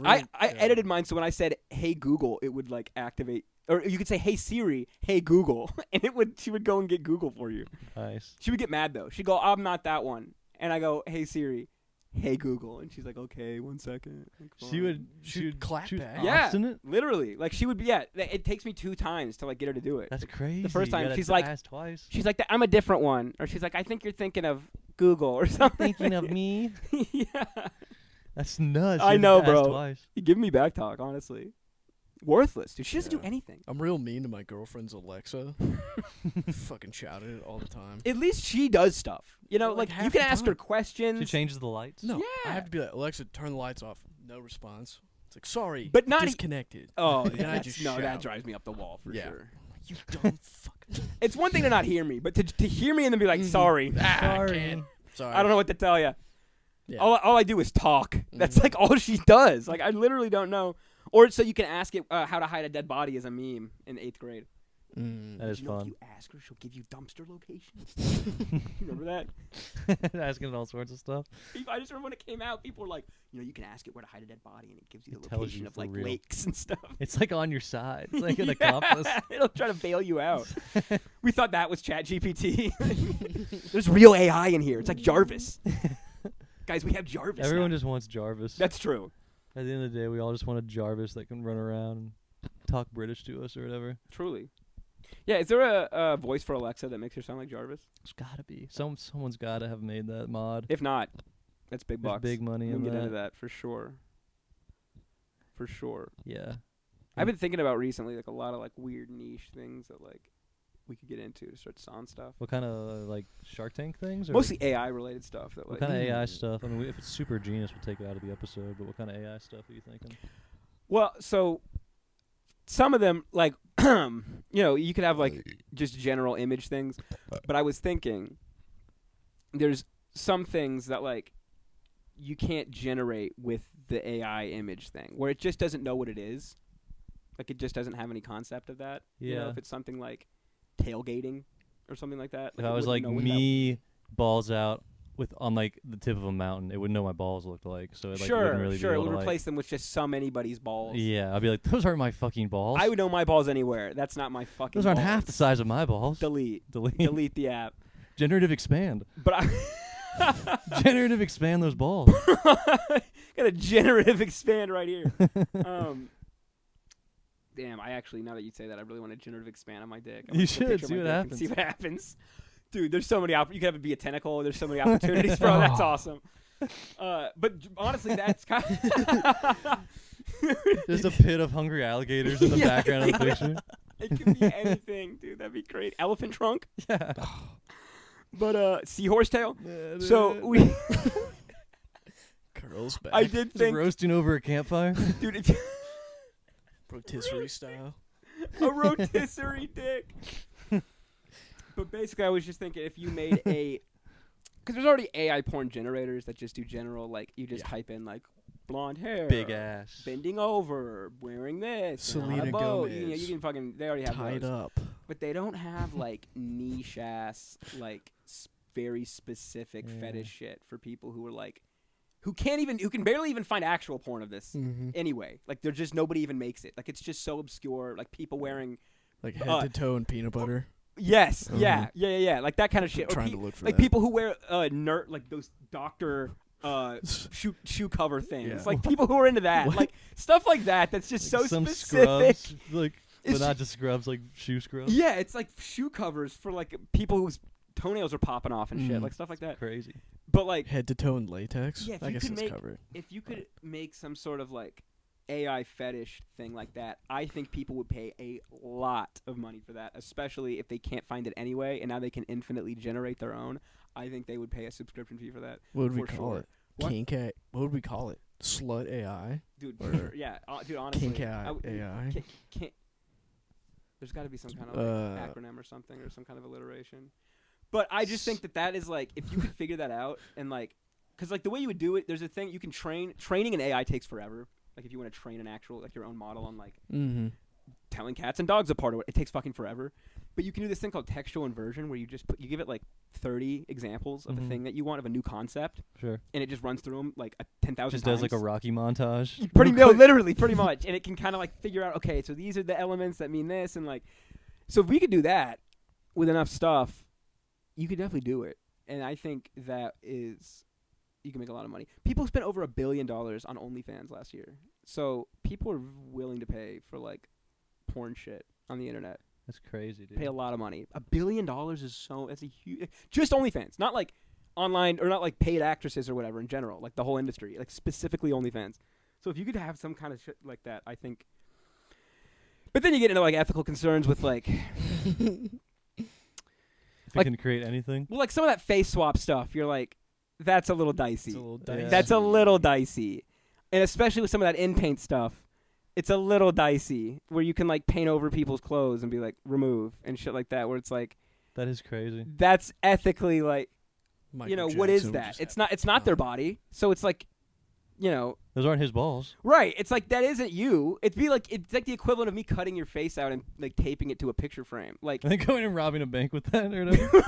I edited mine so when I said, hey Google, it would like activate. Or you could say, hey Siri, hey Google, and she would go and get Google for you. Nice. She would get mad though. She'd go, I'm not that one. And I go, hey Siri, hey Google, and she's like, okay, 1 second. Like, she would clap back. Yeah, obstinate? literally. Like she would be. Yeah, it takes me 2 times to like get her to do it. That's crazy. The first time you she's like, ask twice. she's like, I'm a different one, or she's like, I think you're thinking of Google or something. Thinking of me? Yeah. That's nuts. I know, bro. Twice. You give me back talk, honestly. Worthless, dude. She doesn't do anything. I'm real mean to my girlfriend's Alexa. Fucking shout at it all the time. At least she does stuff. You know, like half you can the ask her time. questions. She changes the lights. No, I Yeah. have to be like, Alexa, turn the lights off. No response. It's like, sorry, But not disconnected. Oh, And I that's- just no, that shout. drives me up the wall for sure. You dumb fuck. It's one thing to not hear me, but to hear me and then be like, sorry. Sorry. I don't know what to tell you. Yeah. All I do is talk. That's like all she does. Like I literally don't know. Or so you can ask it how to hide a dead body as a meme in 8th grade. That is You know, if fun. you ask her, she'll give you dumpster locations. Remember that? Asking all sorts of stuff. I just remember when it came out, people were like, you can ask it where to hide a dead body, and it gives you the It tells location you of for like real. lakes and stuff. It's like on your side. It's like an accomplice. It'll try to bail you out. We thought that was ChatGPT. There's real AI in here. It's like Jarvis. Guys, we have Jarvis. Everyone now. just wants Jarvis. That's true. At the end of the day, we all just want a Jarvis that can run around and talk British to us or whatever. Truly. Yeah, is there a voice for Alexa that makes her sound like Jarvis? There's gotta be. Someone's gotta have made that mod. If not, that's big There's bucks. big money We can in get that. into that for sure. For sure. Yeah. I've been thinking about recently like a lot of like weird niche things that like we could get into to start on stuff. What kind of like Shark Tank things? Or Mostly AI related stuff. That what like, kind of AI stuff? I mean, if it's super genius, we'll take it out of the episode. But what kind of AI stuff are you thinking? Well, so some of them like you could have like just general image things, but I was thinking there's some things that like you can't generate with the AI image thing where it just doesn't know what it is. Like it just doesn't have any concept of that. You know, Yeah. if it's something like tailgating or something like that. If it I was like wouldn't know what that me, balls out on like the tip of a mountain, it wouldn't know what my balls looked like. So it like wouldn't really be it able would to, replace them with just some anybody's balls. Yeah, I'd be like, those aren't my fucking balls. I would know my balls anywhere. That's not my fucking Those aren't balls. half the size of my balls. Delete. Delete. Delete the app. Generative expand. But I Generative expand those balls. got a generative expand right here. Damn, I actually, now that you say that, I really want to generative expand on my dick. I You want to take a should, picture of see my what dick and happens. See what happens. Dude, there's so many you could have it be a tentacle. There's so many opportunities, bro. That's awesome. But honestly, that's kind of There's a pit of hungry alligators in the background of the picture. It could be anything, dude. That'd be great. Elephant trunk. Yeah. But seahorse tail. So we Curls back. I did Just think, roasting over a campfire. dude, if Rotisserie style. a rotisserie dick. But basically, I was just thinking if you made because there's already AI porn generators that just do general, like you just type in like blonde hair, Big ass. bending over, wearing this, and on a Selena boat. Gomez. You can fucking, they already have Tied those. up. But they don't have like niche ass, like very specific Yeah. fetish shit for people who are like, who can barely even find actual porn of this anyway. Like there's just nobody even makes it. Like it's just so obscure. Like people wearing, Like head to toe in peanut butter. yes, yeah, like that kind of shit. Or Trying to look for like that. people who wear nerd, like those doctor shoe cover things. Yeah. Like people who are into that, What? like stuff like that. That's just Like so some specific. Scrubs, like, It's but not just scrubs, like shoe scrubs. Yeah, it's like shoe covers for like people whose toenails are popping off and shit, Mm. like stuff like that. Crazy. But like, Head to toe in latex. Yeah, if I you guess could that's make- covered. if you could make some sort of like AI fetish thing like that, I think people would pay a lot of money for that, especially if they can't find it anyway, and now they can infinitely generate their own. I think they would pay a subscription fee for that. What would we call it? What? Kink AI. What would we call it? Slut AI? Dude, Or yeah, dude, honestly. Kink AI? There's got to be some kind of acronym or something, or some kind of alliteration. But I just think that is like, if you could figure that out, and like, because like the way you would do it, there's a thing you can training an AI takes forever. Like if you want to train an actual, like your own model on like telling cats and dogs apart, it takes fucking forever. But you can do this thing called textual inversion, where you just you give it like 30 examples of the thing that you want, of a new concept. Sure. And it just runs through them like 10,000 times. Just does like a Rocky montage. Literally, pretty much. And it can kind of like figure out, okay, so these are the elements that mean this, and like, so if we could do that with enough stuff, you could definitely do it. And I think that is, you can make a lot of money. People spent over $1 billion on OnlyFans last year. So people are willing to pay for like porn shit on the internet. That's crazy, dude. Pay a lot of money. $1 billion that's a huge, just OnlyFans, not like online, or not like paid actresses or whatever in general, like the whole industry, like specifically OnlyFans. So if you could have some kind of shit like that, I think. But then you get into like ethical concerns with like, if like, you can create anything. Well, like some of that face swap stuff, you're like, that's a little dicey. It's a little dicey. Yeah. That's a little dicey. And especially with some of that in-paint stuff, it's a little dicey, where you can like paint over people's clothes and be like, remove, and shit like that, where it's like, That is crazy. that's ethically like, Michael you know, Jackson what is would that? just It's have not their body. So it's like, you know, Those aren't his balls. right. It's like, that isn't you. It's like the equivalent of me cutting your face out and like taping it to a picture frame. Like, Are they going and robbing a bank with that or whatever?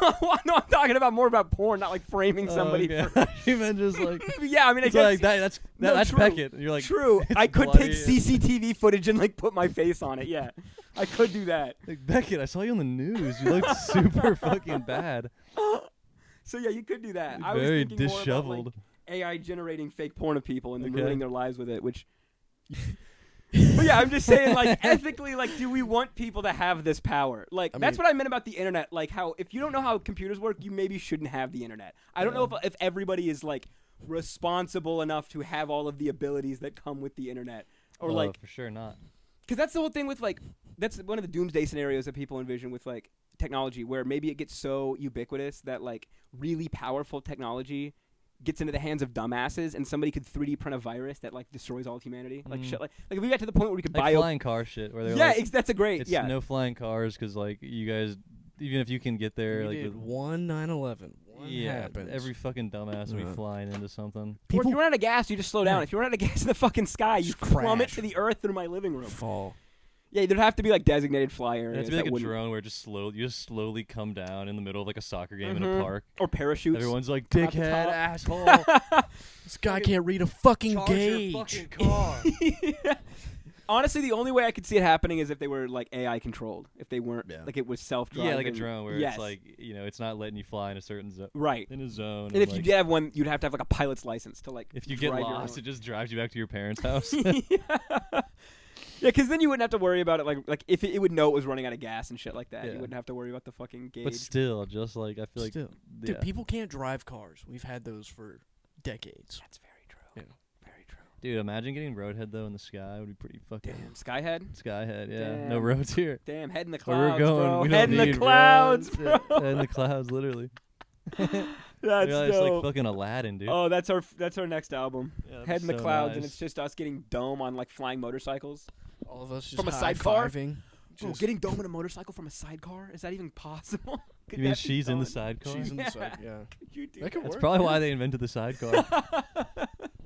no, I'm talking about more about porn, not like framing somebody. Okay. You meant just like, Yeah, I mean, I it's guess like that's true. Beckett. You're like, true. it's I could bloody take CCTV footage and like put my face on it. Yeah, I could do that. Like, Beckett, I saw you on the news. You looked super fucking bad. So yeah, you could do that. I Very was thinking more about, disheveled. like, AI generating fake porn of people and then Okay. ruining their lives with it, which. But yeah, I'm just saying, like, ethically, like, do we want people to have this power? Like, that's what I meant about the internet. Like, how if you don't know how computers work, you maybe shouldn't have the internet. I don't know if everybody is like responsible enough to have all of the abilities that come with the internet, or like, for sure not. because that's the whole thing with like, that's one of the doomsday scenarios that people envision with like technology, where maybe it gets so ubiquitous that like really powerful technology gets into the hands of dumbasses, and somebody could 3D print a virus that like destroys all of humanity, like shit. Like if we got to the point where we could Like buy flying car shit, where they're like, that's a great it's no flying cars because like you guys, even if you can get there, We like did with, one 9/11. One happens. every fucking dumbass will be flying into something. Or if you run out of gas, you just slow down. If you run out of gas in the fucking sky, you Just plummet crash. to the earth through my living room. fall. Yeah, there'd have to be like designated fly And areas. it's be like that a wouldn't- drone where it just you just slowly come down in the middle of like a soccer game in a park. or parachutes. Everyone's like, Come out the dickhead, top. asshole. This guy can't read a fucking Charge gauge. your fucking car. Honestly, the only way I could see it happening is if they were like AI controlled. If they weren't like it was self-driving. Yeah, like a drone where yes. it's like, you know, it's not letting you fly in a certain zone. Right. In a zone. And if like, you did have one, you'd have to have like a pilot's license to like. if you get drive your lost, own. it just drives you back to your parents' house. Yeah, because then you wouldn't have to worry about it. Like if it would know it was running out of gas and shit like that, Yeah. you wouldn't have to worry about the fucking gauge. But still, just like I feel like, Still. yeah. Dude, people can't drive cars. We've had those for decades. That's very true. Yeah. Very true. Dude, imagine getting roadhead though in the sky. Would be pretty fucking. Damn, Skyhead. Skyhead, yeah. No Damn. roads here. Damn, head in the Where we're clouds, going, bro. we don't Head in the need clouds, roads. bro. Head in the clouds, literally. That's Yeah, it's dope. like fucking Aladdin, dude. Oh, that's our next album. Yeah, that'd Head be in the so clouds, nice. and it's just us getting dome on like flying motorcycles. All of us just From a sidecar? high-fiving. Bro, Just- getting dome in a motorcycle from a sidecar? Is that even possible? Could You mean that be she's in the done? sidecar? She's in Yeah. the side, yeah. Could you do That could That's work. probably why they invented the sidecar.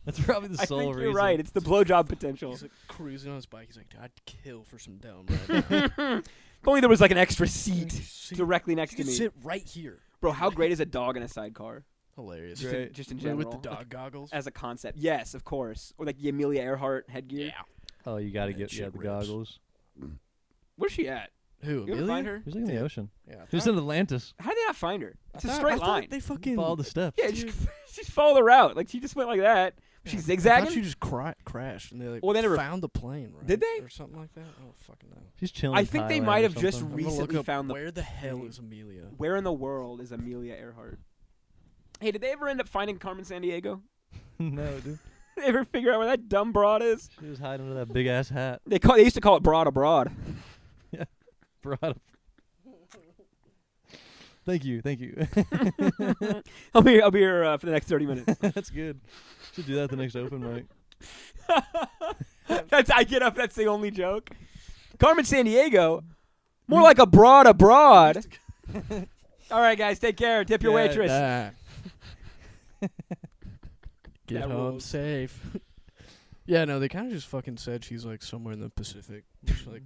That's probably the I sole think reason. you're right. It's the blowjob potential. He's like cruising on his bike. He's like, I'd kill for some dome right now. If only there was like an extra seat See, directly next you to could me. sit right here. Bro, how great is a dog in a sidecar? Hilarious. Just, Great. in, just in With general. the dog goggles. As a concept. Yes, of course. Or like the Amelia Earhart headgear. Yeah. Oh, you gotta That get shit the rips. goggles. Where's she at? Who? You ever Amelia? find her? She's like in the ocean. Yeah. I She's thought- in Atlantis. How did they not find her? I It's a thought- straight I thought line. They fucking. Follow the steps. Yeah, just follow the route. Like she just went like that. She's I zigzagging. thought she just crashed and they like Well, they never- found the plane, right? Did they? Or something like that? I don't fucking know. She's chilling. I in think they Thailand might or have just something. I'm gonna look recently up found the. where the hell plane. is Amelia? Where in the world is Amelia Earhart? Hey, did they ever end up finding Carmen Sandiego? No, dude. Ever figure out where that dumb broad is? She was hiding under that big ass hat. They used to call it broad abroad. Broad. Thank you. I'll be here for the next 30 minutes. That's good. Should do that at the next open mic. I get up. That's the only joke. Carmen Sandiego, more like a broad abroad. All right, guys, take care. Tip your waitress. Get That home rules. safe. Yeah, no, they kind of just fucking said she's like somewhere in the Pacific. Just like,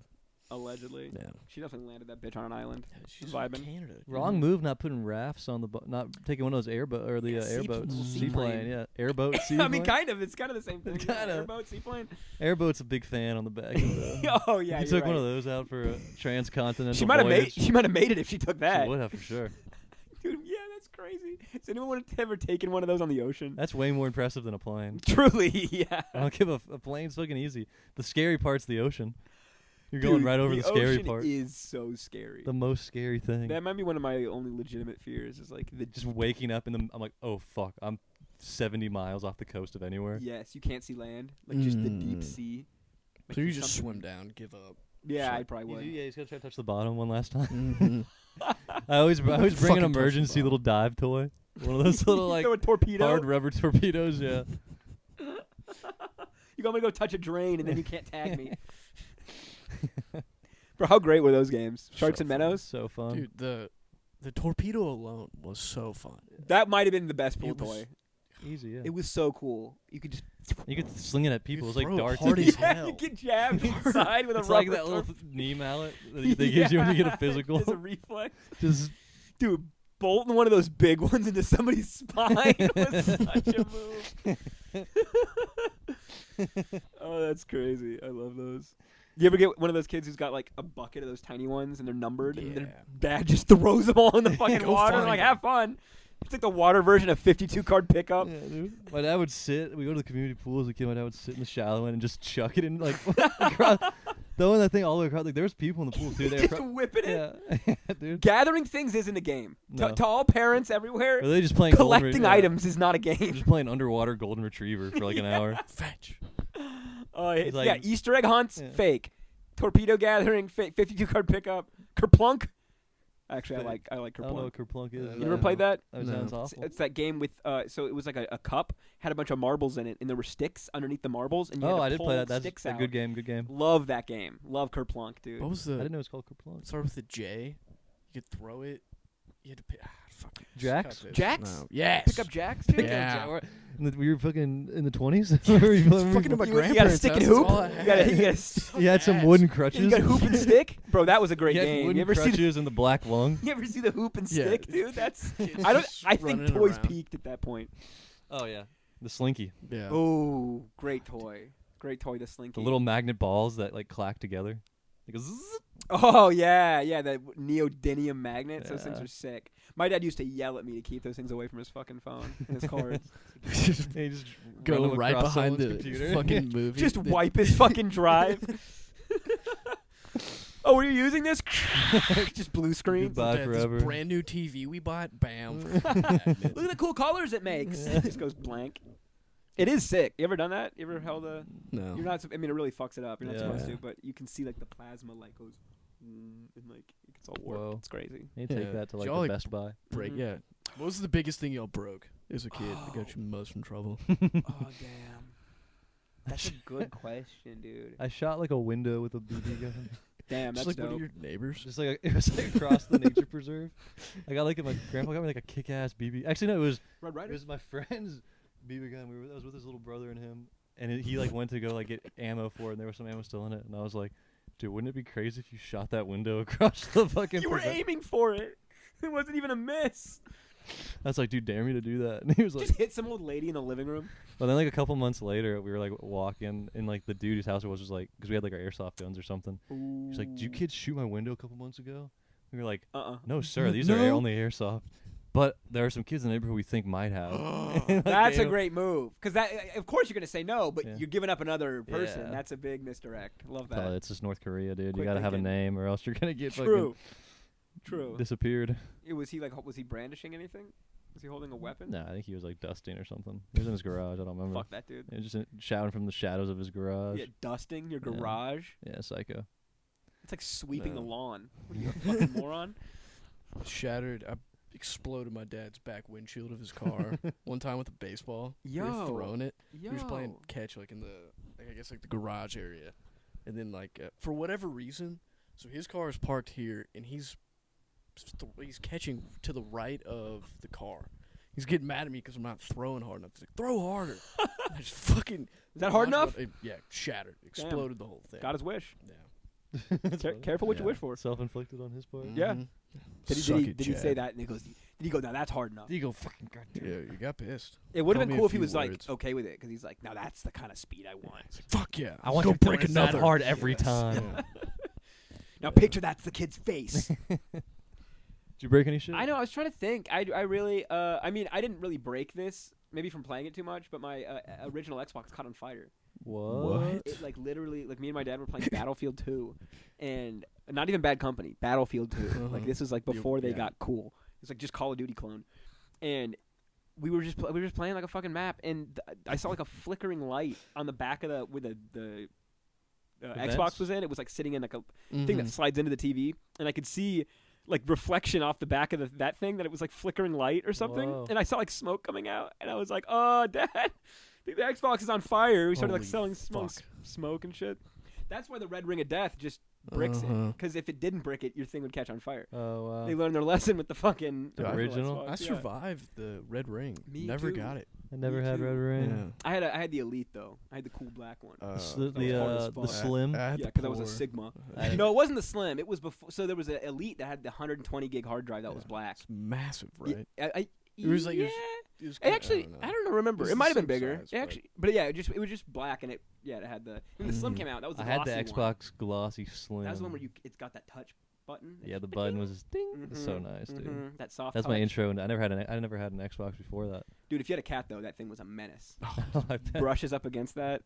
Allegedly. yeah. She definitely landed that bitch on an island. She's Vibing. in Canada. Wrong move not putting rafts on the not taking one of those airboat or the airboats. seaplane. Yeah. Airboat, I seaplane. mean, kind of. It's kind of the same thing. Kinda. Airboat, seaplane. Airboat's a big fan on the back. Oh yeah. You you're took one right. of those out for a transcontinental She might have voyage. made it if she took that. She would have for sure. Dude, yeah, that's crazy. Has anyone ever taken one of those on the ocean? That's way more impressive than a plane. Truly, yeah. I don't give a plane's fucking easy. The scary part's the ocean. You're going right over the scary ocean part. Is so scary. The most scary thing. That might be one of my only legitimate fears. Is like Just waking up I'm like, oh fuck, I'm 70 miles off the coast of anywhere. Yes, you can't see land. Like just the deep sea. Like So you there's just something- swim down, give up. Yeah, Shit. I probably would. Yeah, he's gotta try to touch the bottom one last time. Mm-hmm. I always bring Fucking an touch the emergency bottom. little dive toy. One of those little like Throw a torpedo. hard rubber torpedoes. Yeah. You want me to go touch a drain and then you can't tag me. Bro, how great were those games? Sharks So and fun. Minnows? So fun. Dude, the torpedo alone was so fun. That might have been the best pool It was- toy. Easy. Yeah. It was so cool. You could just You could sling it at people. It was like throw it darts. hard as yeah, hell. you get jabbed inside with a It's rubber like that little torp- knee mallet that they give you when you get a physical. As a reflex. Just Dude, bolting one of those big ones into somebody's spine was such a move. Oh, that's crazy. I love those. You ever get one of those kids who's got like a bucket of those tiny ones and they're numbered and their dad just throws them all in the fucking Go water? find Like, them. have fun. It's like the water version of 52 card pickup. yeah, dude. My dad would sit. We go to the community pool as a kid. My dad would sit in the shallow end and just chuck it in like across, throwing that thing all the way across. Like there was people in the pool too. They were Just whipping it. yeah, dude. Gathering things isn't a game. No. To all parents everywhere, Or they just playing golden collecting yeah. items is not a We're game. just playing underwater golden retriever for like an hour. Fetch. Oh, It's like- yeah, Easter egg hunts, Yeah. fake. Torpedo gathering, fake. 52 card pickup. Kerplunk. Actually, Fake. I like I don't know Kerplunk. what kerplunk is. You ever played that? That No. sounds It's, awful. it's that game with so it was like a cup, had a bunch of marbles in it, and there were sticks underneath the marbles, and you had Oh, to I did pull play that. That's sticks a out. good game. Good game. Love that game. Love Kerplunk, dude. What was I the? didn't know it was called kerplunk. Start with the J. You could throw it. You had to pick. Fuck. Jacks? Cut this. Jacks? No. Yes. Pick up jacks, dude. Yeah. We were fucking in the 20s. Fucking in my You gotta grandparents' stick and house, hoop. that's all I You gotta, had. You had some Yes. wooden you crutches. got hoop and stick, bro. That was a great You had game. wooden You ever see the, crutches and the black lung. you ever see the hoop and Yeah. stick, dude? That's Kids I don't. just I think running toys around. peaked at that point. Oh yeah, the slinky. Yeah. Oh, great toy. Great toy, the Slinky. The little magnet balls that like clack together. Like a zzz. Oh yeah, yeah, the neodymium magnets. Those things Yeah. are sick. My dad used to yell at me to keep those things away from his fucking phone and his cards. They just run Go them right across behind someone's the computer. fucking movie. Just wipe his fucking drive. Oh, were you using this? Just blue screen. Goodbye Dad, forever. This brand new TV we bought. Bam. Look at the cool colors it makes. It just goes blank. It is sick. You ever done that? You ever held a? No. You're not. I mean, it really fucks it up. You're not Yeah. supposed to, but you can see like the plasma like goes, and like it gets all warped. Whoa. It's crazy. You take Yeah. that to like Y'all, the like, Best Buy. break. Mhm. Yeah. What was the biggest thing y'all broke as a kid that got you most in trouble? Oh damn. That's a good question, dude. I shot like a window with a BB gun. Damn, Just that's like one dope. of your neighbors. Just like it was like across the nature preserve. I got like my grandpa got me like a kick-ass BB. Actually, no, it Red Rider. was my friend's BB gun. I was with his little brother and him, and he like went to go like get ammo for it, and there was some ammo still in it, and I was like, dude, wouldn't it be crazy if you shot that window across the fucking? You were preserve? aiming for it. It wasn't even a miss. I was like, dude, dare me to do that, and he was like, Just hit some old lady in the living room. well, then like a couple months later, we were like walking, and like the dude whose house it was like, because we had like our airsoft guns or something. He's like, did you kids shoot my window a couple months ago? We were like, no, sir, these are No. only airsoft. But there are some kids in the neighborhood we think might have. And, like, That's a gave- great move. Because that, of course, you're gonna say no, but Yeah. you're giving up another person. Yeah. That's a big misdirect. Love Tell that. it, it's just North Korea, dude. Quick You gotta have a thinking. name, or else you're gonna get True. fucking True. disappeared. Was he brandishing anything? Was he holding a weapon? Nah, I think he was like dusting or something. He was in his garage. I don't remember. Fuck that dude. He was just shouting from the shadows of his garage. Yeah, dusting your Yeah. garage. Yeah, psycho. It's like sweeping the No. lawn. What are you, a fucking moron? Shattered. I exploded my dad's back windshield of his car one time with a baseball. We were Yo. throwing it. Yo. He was playing catch like in the, like, I guess like the garage area, and then like for whatever reason, so his car is parked here, and he's catching to the right of the car. He's getting mad at me because I'm not throwing hard enough. He's like, throw harder. I just fucking. Is that hard launched enough? yeah, shattered, exploded the whole thing. Got his wish. Yeah. Careful what you Yeah. wish for. Self-inflicted on his part. Yeah. Mhm. Did Suck he it, say Chad. that? And he goes, did he go, now that's hard enough? You go fucking goddamn. Yeah, you got pissed. It would have Call been me a cool if he few was like words. okay with it, because he's like, now that's the kind of speed I want. It's like, fuck yeah. I want Go you to break break that another. hard every Yes. time. Yeah. Now picture that's the kid's face. Did you break any shit? I know. I was trying to think. I really. I mean, I didn't really break this. Maybe from playing it too much. But my original Xbox caught on fire. What? It like literally, like me and my dad were playing Battlefield 2, and not even bad company. Battlefield 2. Like this was like before they Yeah. got cool. It's like just Call of Duty clone, and we were just playing like a fucking map, and I saw like a flickering light on the back of the Xbox vents? was in. It was like sitting in like a Mm-hmm. thing that slides into the TV, and I could see like reflection off the back of that thing that it was like flickering light or something, Whoa. and I saw like smoke coming out, and I was like, "Oh, Dad, I think the Xbox is on fire." We started like Holy selling fuck. smoke and shit. That's why the red ring of death just bricks Uh-huh. it, because if it didn't brick it, your thing would catch on fire. Oh wow. They learned their lesson with the fucking The original? Xbox, I yeah. survived the red ring. Me Never too. got it. I never Me had too. Red Ring. I had the Elite though. I had the cool black one. The was hard as the fuck. slim. I had Yeah, the because I was a poor. Sigma. I- No, it wasn't the Slim. It was before. So there was an Elite that had the 120 gig hard drive that was Yeah. black. It's massive, Yeah, right? It was like- it yeah. was- It was It kinda- actually, know. I don't know. Remember, It's it the might have been same bigger. size, It actually, but yeah, it was just black, and it had the. When the Slim Mhm. came out, that was the I had the glossy one. Xbox glossy slim. That was the one where it's got that touch button. that Yeah, just the button ding. was ding. It's so Mhm, nice, dude. mhm, That soft. That's my touch. intro, and I never had an Xbox before that. Dude, if you had a cat though, that thing was a menace. I bet. Brushes up against that.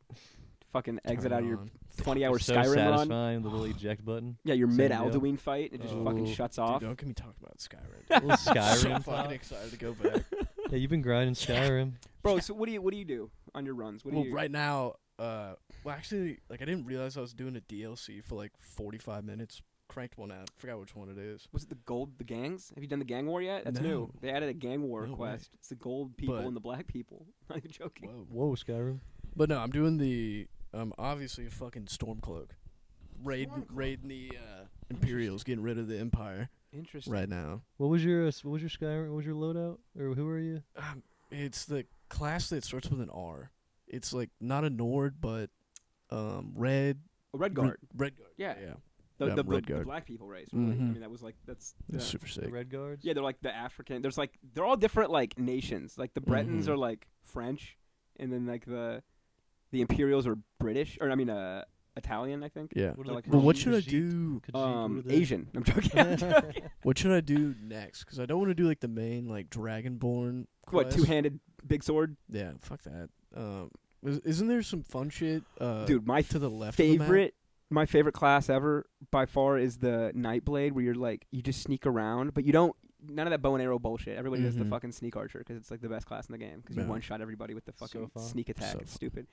Fucking exit Turn out of your on. 20-hour so Skyrim run. satisfying, the little eject button. Yeah, your Same mid deal. Alduin fight. It just fucking Oh, shuts Dude, off. don't get me talking about Skyrim. Little so Skyrim. fucking excited to go back. Yeah, you've been grinding Skyrim. Bro, so what do you do on your runs? What do Well, you? right now, well, actually, like I didn't realize I was doing a DLC for like 45 minutes. Cranked one out. Forgot which one it is. Was it the gangs? Have you done the gang war yet? That's new. No. They added a gang war No way. quest. It's the gold people But- and the black people. Not even joking. Whoa. Whoa, Skyrim. But no, I'm doing the obviously a fucking Stormcloak. Raiding the Imperials, getting rid of the Empire Interesting. right now. What was your Skyrim? What was your loadout? Or who are you? It's the class that starts with an R. It's like not a Nord, but red. Oh, Red Guard. Red Guard. Yeah. Yeah. The, Yeah, the Red the Guard. black people race. Really. I Mhm. mean, that was like that's. It's yeah. super The sick. Red Guards? Yeah, they're like the African. There's like they're all different like nations. Like the Bretons Mhm. are like French, and then like the Imperials are British, or I mean Italian, I think. Yeah. What are They're like the Well, what Khajiit? should I Khajiit? do? Khajiit, what are they? Asian. I'm joking. I'm joking. What should I do next? Because I don't want to do like the main like Dragonborn. What quest. two-handed big sword? Yeah, fuck that. Isn't there some fun shit? Dude, my to the left. Of the map? my favorite class ever by far is the Nightblade, where you're like you just sneak around, but you don't. None of that bow and arrow bullshit. Everybody does the Mhm. fucking sneak archer because it's like the best class in the game because you Yeah. one shot everybody with the So fucking fun. sneak attack. So It's fun. stupid.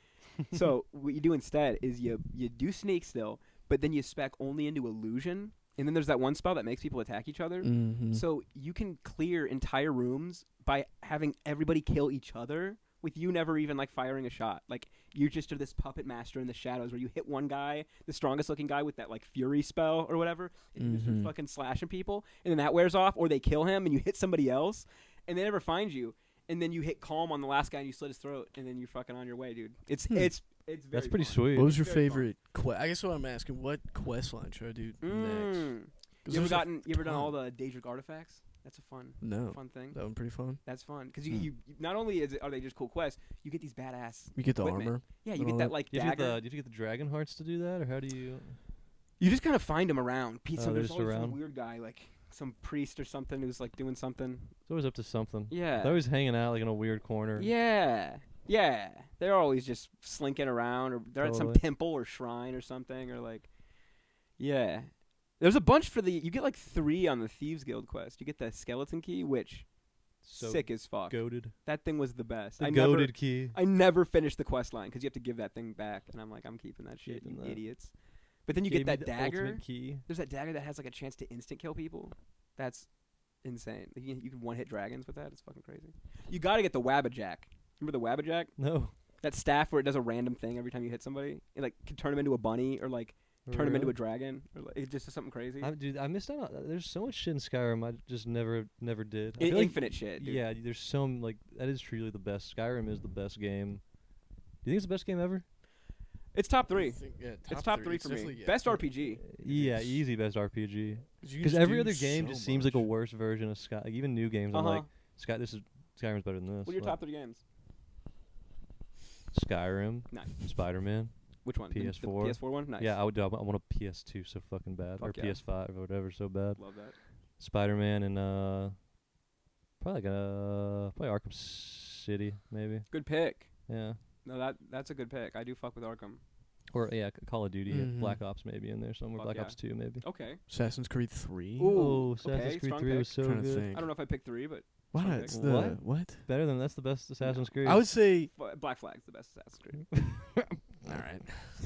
So what you do instead is you do sneak still, but then you spec only into illusion, and then there's that one spell that makes people attack each other. Mhm. So you can clear entire rooms by having everybody kill each other with you never even like firing a shot. Like you just are this puppet master in the shadows where you hit one guy, the strongest looking guy with that like fury spell or whatever, and you just start Mhm. fucking slashing people, and then that wears off, or they kill him and you hit somebody else, and they never find you, and then you hit calm on the last guy and you slit his throat, and then you're fucking on your way, dude. It's Hmm. it's very That's pretty fun. sweet. What was your Very fun. favorite quest? I guess what I'm asking, what quest line should I do next? 'Cause You ever there's a you ever done all ton. the Daedric artifacts? That's a fun No, thing. that one pretty fun. That's fun because Hmm. you not only are they just cool quests, you get these badass. You get the Equipment. armor. Yeah, you And get all that that. like Do you, have to dagger. get the, do you have to get the dragon hearts to do that, or how do you? You just kind of find them around. Oh, So they're there's just always some around? weird guy, like some priest or something, who's like doing something. It's always up to something. Yeah. They're always hanging out like in a weird corner. Yeah. Yeah. They're always just slinking around, or they're at some Totally. temple or shrine or something, or like. Yeah. There's a bunch for you get like 3 on the Thieves Guild quest. You get the skeleton key, which So sick as fuck. goated. That thing was the best. The goated key. I never finished the quest line because you have to give that thing back, and I'm like, I'm keeping that shit, Keeping you that. idiots. But then you Gave get me that the dagger. ultimate key. There's that dagger that has like a chance to instant kill people. That's insane. Like, you can one hit dragons with that. It's fucking crazy. You got to get the Wabbajack. Remember the Wabbajack? No. That staff where it does a random thing every time you hit somebody. It like can turn them into a bunny or like turn them into a dragon or like, it just does something crazy. Dude, I missed out. There's so much shit in Skyrim I just never did. I feel like Infinite shit, dude. Yeah, there's some like that is truly the best. Skyrim is the best game. Do you think it's the best game ever? It's top 3. Yeah, It's top 3 It's for me. definitely, yeah. Best RPG. Yeah, easy best RPG. You Because can every do other game so just seems like a much. worse version of Sky. Like even new games, I'm like, Skyrim's better than this. What are your Like, top 3 games? Skyrim, Nice. Spider-Man. Which one? The PS4. PS4 one? Nice. Yeah, I want a PS2 so fucking bad, or Fuck yeah. PS5 or whatever so bad. Love that. Spider-Man and probably Arkham City maybe. Good pick. Yeah. No, that's a good pick. I do fuck with Arkham. Or Call of Duty, Mhm. Black Ops maybe in there somewhere. Fuck Black yeah. Ops 2 maybe. Okay. Assassin's Creed 3. Ooh, Oh, Assassin's okay, Creed strong 3 was pick. so Trying to good. think. I don't know if I picked 3, but Why strong not? pick. It's the What? what? Better than that's the best Assassin's Creed. I would say. Black Flag's the best Assassin's Creed. All right.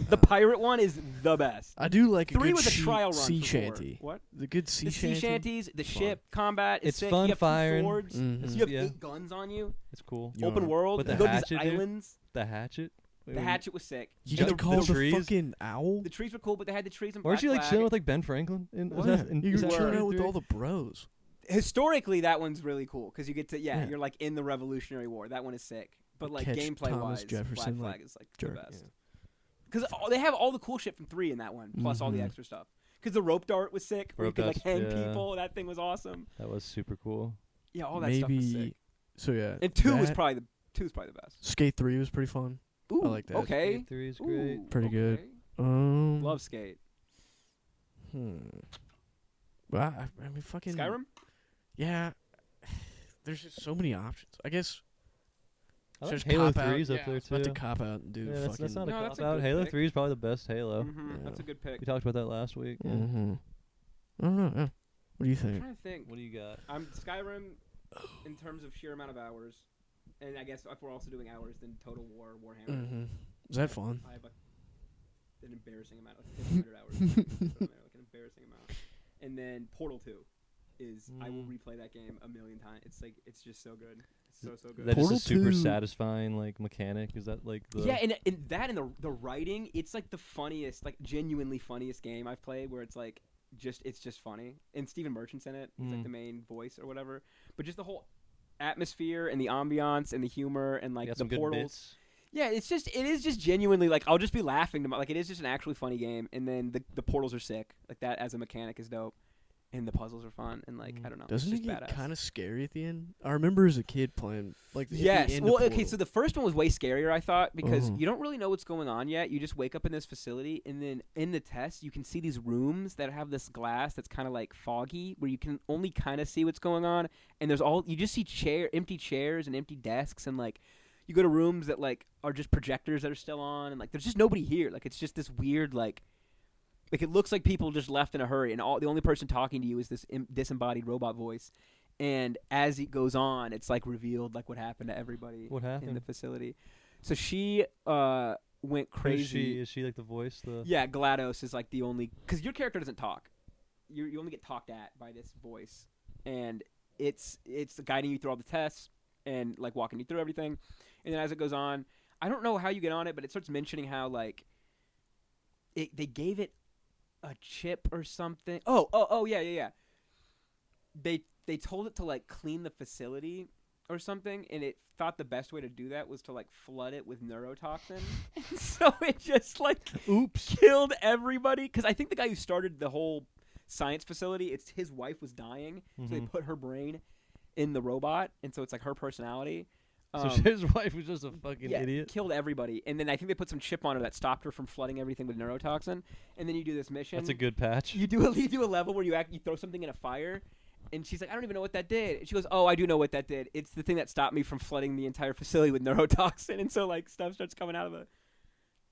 The pirate one is the best. I do like a 3 good was a trial run sea for shanty. 4. What? The good sea The sea shanty. shanties, the Fun. ship combat. Is It's sick. fun You have 2 firing. swords. Mhm. You have Yeah. 8 guns on you. It's cool. You Open are- world. With You the go to these hatchet, dude? islands. The hatchet. The hatchet was sick. You And got to the call the trees. fucking owl. The trees were cool, but they had the trees in Black Weren't you like Flag. chilling with like Ben Franklin in What? in You were Assassin's chilling Creed out with 3? all the bros. Historically, that one's really cool because you get to Yeah. you're like in the Revolutionary War. That one is sick. But like Catch gameplay Thomas wise, Jefferson, Black like, Flag is like jerk. the best. Because they have all the cool shit from 3 in that one, plus all the Mhm. extra stuff. Because the rope dart was sick, where Rope you could like darts, hang yeah. people. That thing was awesome. That was super cool. Yeah, all that stuff was sick. Maybe. So yeah. And 2 was that- probably the best. Skate 3 was pretty fun. Ooh, like that. Okay, Skate 3 is great. Ooh, Pretty good. okay. Um. Love Skate. Well, I mean, fucking Skyrim. Yeah. There's just so many options. I guess. I like just Halo cop out. 3's up Yeah, there I was about to too. cop out and do Yeah, fucking. that's not a No, cop that's a out. good Halo pick. 3 is probably the best Halo. Mhm, That's a Yeah. good pick. We talked about that last week. Yeah. Mm-hmm. I don't know. Yeah. What do you I'm think? trying to think. What do you got? I'm Skyrim in terms of sheer amount of hours, and I guess if we're also doing hours, then Total War, Warhammer. Mm-hmm. Is that fun? I have an embarrassing amount, like 1,500 hours, like an embarrassing amount. And then Portal 2 is I will replay that game a million times. It's like it's just so good. It's so good. That is Portal a super 2. satisfying like mechanic. Is that like the Yeah, and that and the writing, it's like the funniest, like genuinely funniest game I've played. Where it's like it's just funny. And Stephen Merchant's in it. He's like the main voice or whatever. But just the whole atmosphere and the ambiance and the humor and like got the some good portals. bits? Yeah, it is just genuinely like I'll just be laughing to like it is just an actually funny game. And then the portals are sick. Like that as a mechanic is dope. And the puzzles are fun, and like I don't know, Doesn't it's it just get badass. kind of scary at the end? I remember as a kid playing like. at Yes. the end Well, of okay. Portal. So the first one was way scarier, I thought, because Mhm. you don't really know what's going on yet. You just wake up in this facility, and then in the test, you can see these rooms that have this glass that's kind of like foggy, where you can only kind of see what's going on. And there's you just see empty chairs and empty desks, and like you go to rooms that like are just projectors that are still on, and like there's just nobody here. Like it's just this weird like it looks like people just left in a hurry, and the only person talking to you is this disembodied robot voice. And as it goes on, it's like revealed like what happened to everybody What happened? in the facility. So she went crazy. Is she like the voice? Yeah, GLaDOS is like the only because your character doesn't talk. You only get talked at by this voice, and it's guiding you through all the tests and like walking you through everything. And then as it goes on, I don't know how you get on it, but it starts mentioning how like they gave it a chip or something. Oh yeah. They told it to like clean the facility or something, and it thought the best way to do that was to like flood it with neurotoxin. So it just like killed everybody. Because I think the guy who started the whole science facility, it's his wife was dying, so they put her brain in the robot, and so it's like her personality. So his wife was just a fucking Yeah, idiot. killed everybody, and then I think they put some chip on her that stopped her from flooding everything with neurotoxin. And then you do this mission. That's a good patch. You do a level where you throw something in a fire, and she's like, I don't even know what that did. And she goes, oh, I do know what that did. It's the thing that stopped me from flooding the entire facility with neurotoxin. And so like stuff starts coming out of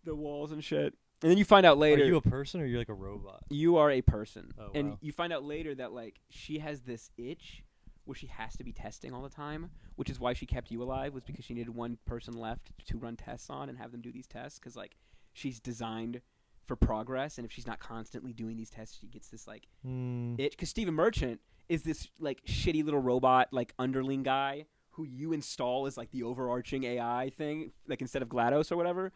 the walls and shit. And then you find out later. Are you a person or are you like a robot? You are a person. Oh, and wow. you find out later that like she has this itch where she has to be testing all the time, which is why she kept you alive, was because she needed one person left to run tests on and have them do these tests, because like she's designed for progress, and if she's not constantly doing these tests, she gets this like itch. Because Stephen Merchant is this like shitty little robot like underling guy who you install as like the overarching AI thing, like instead of GLaDOS or whatever.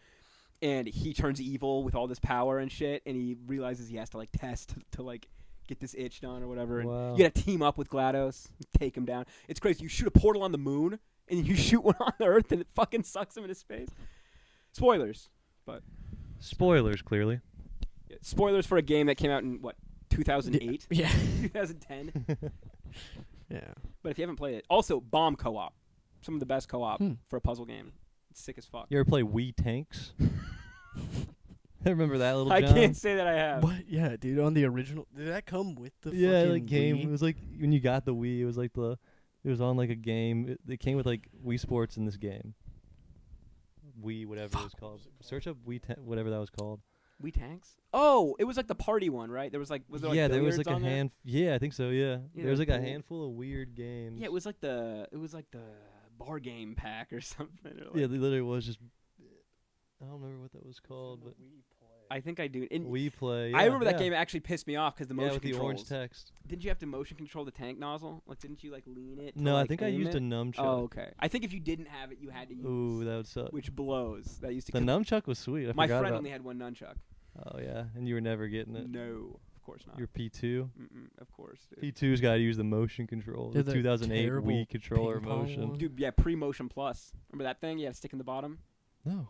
And he turns evil with all this power and shit, and he realizes he has to like test to like get this itch done or whatever. Wow. And you gotta team up with GLaDOS, take him down. It's crazy. You shoot a portal on the moon, and you shoot one on the Earth, and it fucking sucks him into space. Spoilers, but Spoilers, clearly. yeah, spoilers for a game that came out in what 2008, Yeah. 2010. Yeah. But if you haven't played it, also bomb co-op, some of the best co-op for a puzzle game. It's sick as fuck. You ever play Wii Tanks? Remember that little I John? can't say that I have. What? Yeah, dude. On the original, did that come with the Yeah, fucking like game. Wii? It was like when you got the Wii, it was like it was on like a game. It came with like Wii Sports in this game. Wii, whatever it was called. Search up Wii, whatever that was called. Wii Tanks? Oh, it was like the party one, right? There was like there yeah, like there was like billiards a on there? Yeah, I think so. Yeah, Yeah, there was like a cool. handful of weird games. Yeah, it was like the bar game pack or something. Or like Yeah, they literally was just. I don't remember what that was called, but I think I do. And Wii Play. I remember that yeah. game actually pissed me off because the Yeah, motion with the controls. orange text. Didn't you have to motion control the tank nozzle? Like, didn't you like lean it? To, No, I like, think I aim used it? a nunchuck. Oh, okay. I think if you didn't have it, you had to use. Ooh, that would suck. Which blows. That used to. The nunchuck was sweet. I My forgot friend about. only had one nunchuck. Oh yeah, and you were never getting it. No, of course not. Your P2. Of course, dude. P2's got to use the motion control. Yeah, The the 2008 terrible Wii controller ping pong motion. one. Dude, yeah, pre-motion plus. Remember that thing? You had to stick in the bottom. No,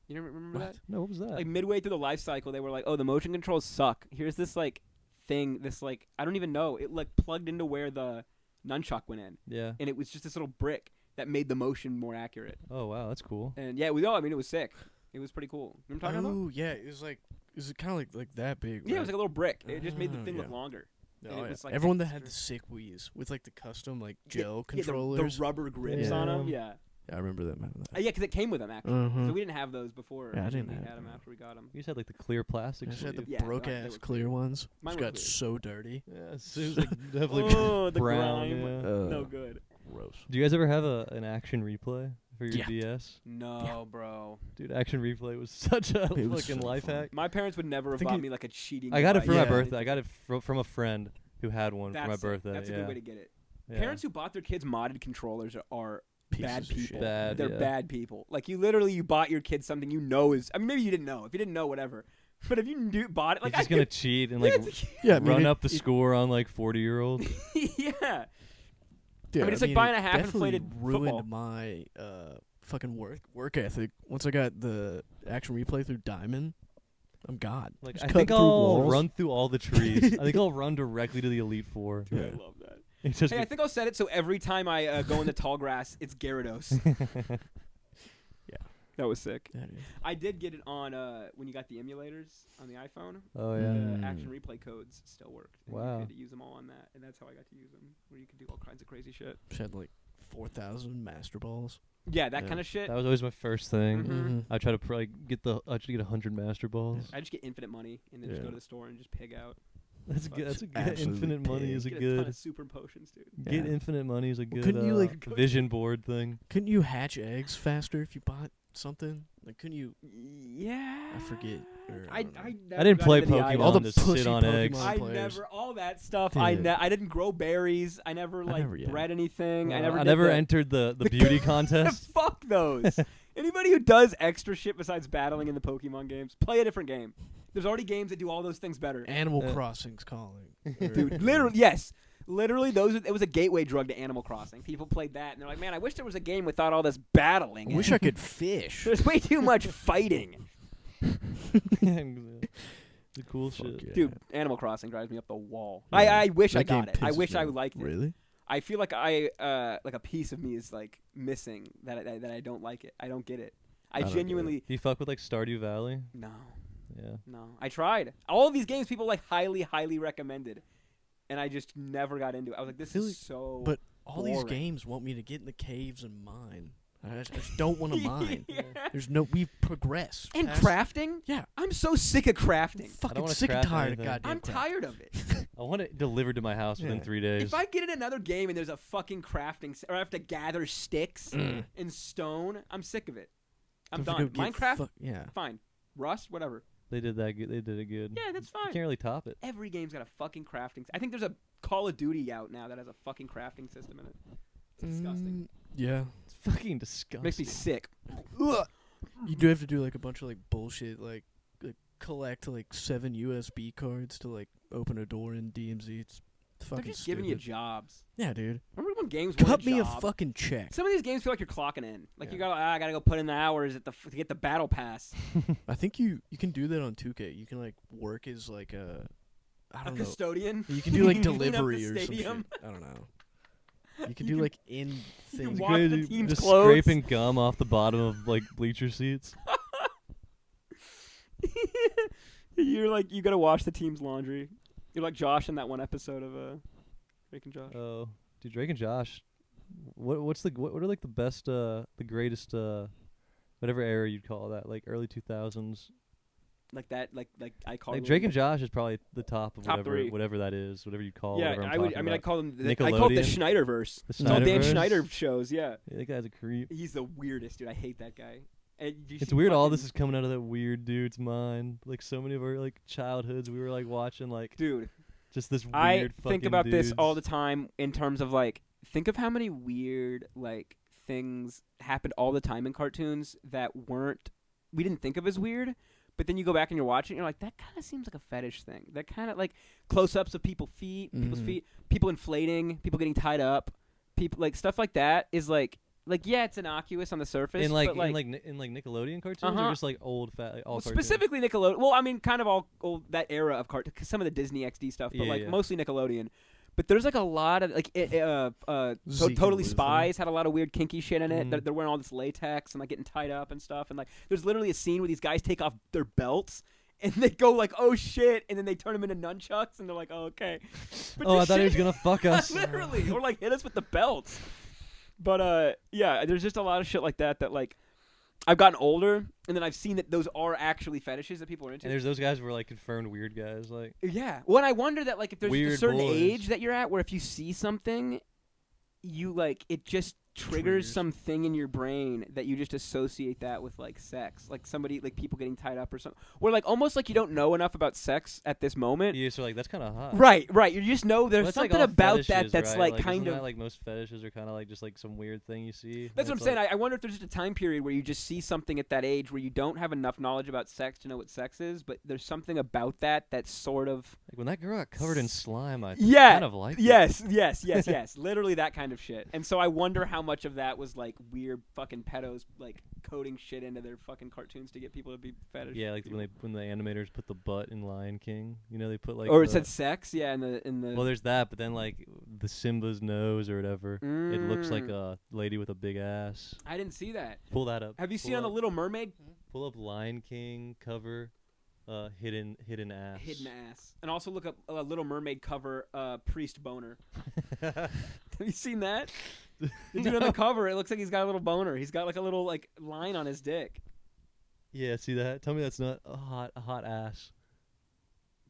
You never remember that? no, what was that? Like midway through the life cycle, they were like, "Oh, the motion controls suck. Here's this like thing. This like I don't even know. It like plugged into where the nunchuck went in, yeah. and it was just this little brick that made the motion more accurate. Oh wow, that's cool. And yeah, I mean, it was sick. It was pretty cool. You know what I'm talking about? Oh yeah, it was like kind of like that big. Yeah, it was like a little brick. It just made the Oh, thing look yeah. longer. Oh, and it yeah. was, like, Everyone that had the extra- sick Wii's with like the custom like Yeah, gel yeah, controllers. the rubber grips Yeah. on them. Yeah. Yeah, I remember that. Yeah, because it came with them actually. Mhm. So we didn't have those before. Yeah, I didn't we have had them them. after we got them. You just had like the clear plastic I just had the sleeve. Yeah, broke they ass were clear clear. ones. Mine Just were got clear. so dirty. Yeah, it was like definitely Oh, the brown. grime. Yeah. No good. Gross. Do you guys ever have an action replay for your Yeah. DS? No, bro. Dude, action replay was such a It was fucking so life fun. hack. My parents would never have think bought it- me like a cheating. I got it device for Yeah. my birthday. I got it from a friend who had one for my That's sick. birthday. That's a yeah. good way to get it. Yeah. Parents who bought their kids modded controllers are bad Pieces of people. shit. Bad, They're yeah. bad people. Like you bought your kid something you know is. I mean, maybe you didn't know. If you didn't know, whatever. But if you bought it, like He's just I gonna cheat and like Yeah, I run mean, up the score on like 40-year-olds. yeah. Dude, I mean, it's like buying a it half definitely inflated ruined football. my fucking work ethic. Once I got the action replay through Diamond, I'm God. Like Just I cut think through I'll walls. run through all the trees. I think I'll run directly to the Elite Four. Dude, Yeah. I love that. It's just Hey, I think I'll set it so every time I go in the tall grass, it's Gyarados. Yeah. That was sick. Yeah, dude. I did get it on when you got the emulators on the iPhone. oh yeah. Mm. The action replay codes still worked. And Wow. You could use them all on that, and that's how I got to use them, where you could do all kinds of crazy shit. Just had like 4,000 Master Balls. Yeah, that Yeah. kind of shit. That was always my first thing. Mhm. I try to get 100 Master Balls. I just get infinite money and then just go Yeah. to the store and just pig out. That's good. That's a good. Absolutely Infinite money is a Get a ton good. of super potions, dude. Get Yeah. infinite money is a good couldn't you, like, vision board thing. Couldn't you hatch eggs faster if you bought something? Like, couldn't you? Yeah. I forget. Or, I don't know. never I didn't got play into the Pokemon items. All the to sit pussy on Pokemon eggs. I players. never all that stuff. Dude. I didn't grow berries. I never yeah. bred anything. I never. I did never the- entered the beauty contest. Fuck those. Anybody who does extra shit besides battling in the Pokemon games, play a different game. There's already games that do all those things better. Animal Crossing's calling. Dude, literally, yes. Literally, it was a gateway drug to Animal Crossing. People played that, and they're like, man, I wish there was a game without all this battling. I wish I could fish. There's way too much fighting. The cool Fuck shit. yeah. Dude, Animal Crossing drives me up the wall. Yeah. I wish I That game got it. I pisses wish me I off. liked it. Really? I feel like like a piece of me is like missing that I don't like it. I don't get it. I don't get it. genuinely Do you fuck with like Stardew Valley? no. Yeah. No, I tried. All of these games people like highly recommended, and I just never got into it. I was like, this feel is like- so. But all these boring. games want me to get in the caves and mine. I just don't want to mine. Yeah. We've progressed. And past- crafting? Yeah. I'm so sick of crafting. I don't Fucking wanna sick and craft tired anything. of goddamn I'm crap. tired of it. I want it delivered to my house within 3 days. If I get in another game and there's a fucking crafting, or I have to gather sticks and stone, I'm sick of it. I'm done. Minecraft, fine. Rust, whatever. They did that. They did it good. Yeah, that's fine. You can't really top it. Every game's got a fucking crafting. I think there's a Call of Duty out now that has a fucking crafting system in it. It's disgusting. Yeah. It's fucking disgusting. Makes me sick. You do have to do like a bunch of like bullshit, like collect like 7 USB cards to like open a door in DMZ. It's fucking They're just stupid. giving you jobs. Yeah, dude. Remember when games Cut were me job? a fucking check. Some of these games feel like you're clocking in. Like you got, I gotta go put in the hours to get the battle pass. I think you can do that on 2K. You can like work as like a custodian. You can do like Clean up the delivery or some stadium. shit. I don't know. You can do like in things. wash the team's just clothes. scraping gum off the bottom of like bleacher seats. You're like, you gotta wash the team's laundry. You're like Josh in that one episode of Drake and Josh. Oh, dude, Drake and Josh. What are like the best, the greatest, whatever era you'd call that, like early 2000s. Like that, like I call Like Drake and Josh is probably the top of Top three. whatever that is, whatever you call. Yeah, whatever I'm I would. talking I mean, I about. call them. I Nickelodeon? call it the Schneiderverse. The It's all Dan Schneiderverse? Schneider shows. Yeah, Yeah, that guy's a creep. he's the weirdest dude. I hate that guy. And It's weird. All this is coming out of that weird dude's mind. Like so many of our like childhoods, we were like watching like dude. just this weird. I think fucking about this dudes. all the time in terms of like, think of how many weird like things happened all the time in cartoons that we didn't think of as weird, but then you go back and you're watching, and you're like, that kind of seems like a fetish thing. That kind of like close-ups of people's feet, people inflating, people getting tied up, people like stuff like that is like yeah, it's innocuous on the surface. in like but in like Nickelodeon cartoons or just like old like all cartoons? specifically Nickelodeon. Well, I mean, kind of all old, that era of cartoon, some of the Disney XD stuff, but Yeah. mostly Nickelodeon. But there's like a lot of like Zeke Totally and Spies had a lot of weird kinky shit in it. Mhm. They're wearing all this latex and like getting tied up and stuff. And like there's literally a scene where these guys take off their belts and they go like, oh shit, and then they turn them into nunchucks and they're like, oh, okay. But Oh, I this thought he shit- was gonna fuck us. literally, or like hit us with the belts. But yeah, there's just a lot of shit like that like I've gotten older and then I've seen that those are actually fetishes that people are into. And there's those guys who were like confirmed weird guys, like Yeah. Well, and I wonder that like if there's a Weird certain boys. age that you're at where if you see something, you like it just triggers something in your brain that you just associate that with like sex, like somebody like people getting tied up or something. Where like almost like you don't know enough about sex at this moment. yeah, so like that's kind of hot. Right. You just know there's Well, it's, like, something all about that fetishes, that's right? like kind isn't of. that, like most fetishes are kind of like just like some weird thing you see. That's what I'm It's saying. like- I wonder if there's just a time period where you just see something at that age where you don't have enough knowledge about sex to know what sex is, but there's something about that that's sort of. Like when that girl got covered in slime, I Yeah. kind of liked it. Yes. Literally that kind of shit. And so I wonder how much of that was like weird fucking pedos like coding shit into their fucking cartoons to get people to be fetish. Yeah, like when the animators put the butt in Lion King, you know, they put like or it the- said sex, yeah, in the. Well, there's that, but then like the Simba's nose or whatever, it looks like a lady with a big ass. I didn't see that. Pull that up. Have you Pull seen on the up- Little Mermaid? Pull up Lion King cover, hidden ass. Hidden ass, and also look up Little Mermaid cover priest boner. Have you seen that? The dude on the cover, it looks like he's got a little boner. He's got like a little like line on his dick. Yeah, see that? Tell me that's not a hot ass.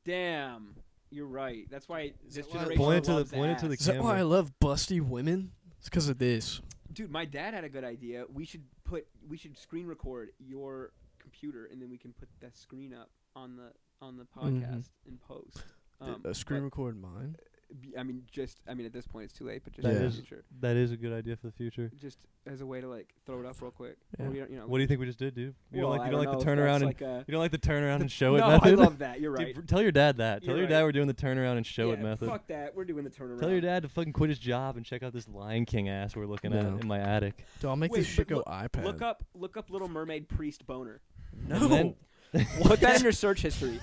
Damn, you're right. That's why this why I generation Point to the- loves point it to the ass. Is that why I love busty women? It's because of this. Dude, my dad had a good idea. We should screen record your computer, and then we can put that screen up on the podcast in post. Screen but- record mine. I mean, at this point it's too late, but just That in the is- future, That is a good idea for the future. just as a way to like throw it up real quick. Yeah. Or you know, What do you think we just did, dude? You well, don't I like know the if turnaround that's and like a, you don't like the turnaround and show it no, method? I love that. You're right. Dude, tell your dad that. Tell You're your dad right. we're doing the turnaround and show it Yeah, method. Fuck that. We're doing the turnaround. Tell your dad to fucking quit his job and check out this Lion King ass we're looking at No. in my attic. Dude, I'll make Wait, this shit but go iPad. Look up Little Mermaid priest boner. No. And then- Put that in your search history.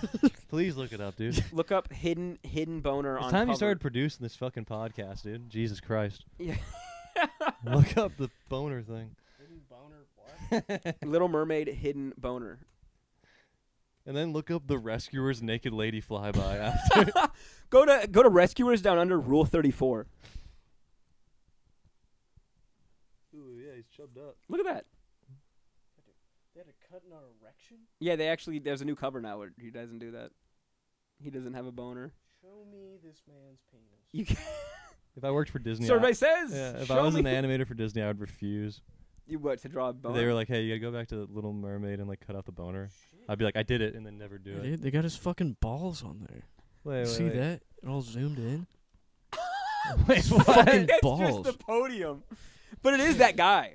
Please look it up, dude. Look up hidden boner It's on. time you cover. started producing this fucking podcast, dude. Jesus Christ. Yeah. Look up the boner thing. Little Mermaid hidden boner. And then look up the Rescuers naked lady flyby after. Go to Rescuers Down Under Rule 34. Ooh, yeah, he's chubbed up. Look at that. They had a cut in our erection? Yeah, there's a new cover now where he doesn't do that. He doesn't have a boner. Show me this man's penis. You can If I worked for Disney, survey says. if show I was me. an animator for Disney, I would refuse. You what to draw a bone? They were like, "Hey, you gotta go back to the Little Mermaid and like cut out the boner." I'd be like, "I did it," and then never do it. Dude, they got his fucking balls on there. Wait, See that? It all zoomed in. Wait, Fucking It's balls. just the podium, but it is that guy.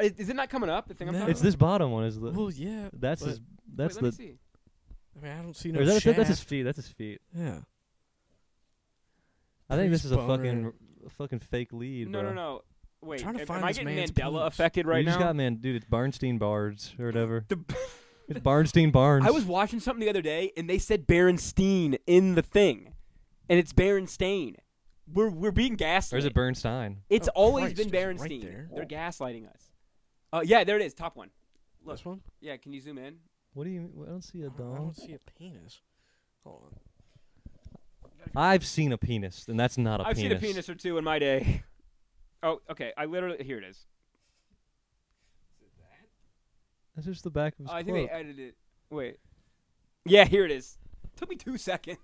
Is it not coming up? The thing I'm No. talking It's this bottom one. Is the Well, yeah. that's but- his about? that's Wait, let the me see. I mean, I don't see or no is that shaft. that's his feet. That's his feet. Yeah. I think this Priest is a boner. fucking fake lead. No, bro. no, no. Wait, trying to am find I this getting man's Mandela penis. affected right you just now? got dude. It's Barnstein Bards or whatever. The- It's Barnstein Barnes. I was watching something the other day, and they said Berenstein in the thing, and it's Berenstain. We're being gaslit. or is it Bernstein? It's Oh, always Christ, been it's right Berenstein. there. They're gaslighting us. Yeah, there it is. Top one. Look. This one? Yeah, can you zoom in? What do you? I don't see a I dong. don't see a penis. Hold on. I've seen a penis, and that's not a I've penis. seen a penis or two in my day. Oh, okay. Here it is. That's just the back of his I think they cloak. edited it. Wait. Yeah, here it is. Took me 2 seconds.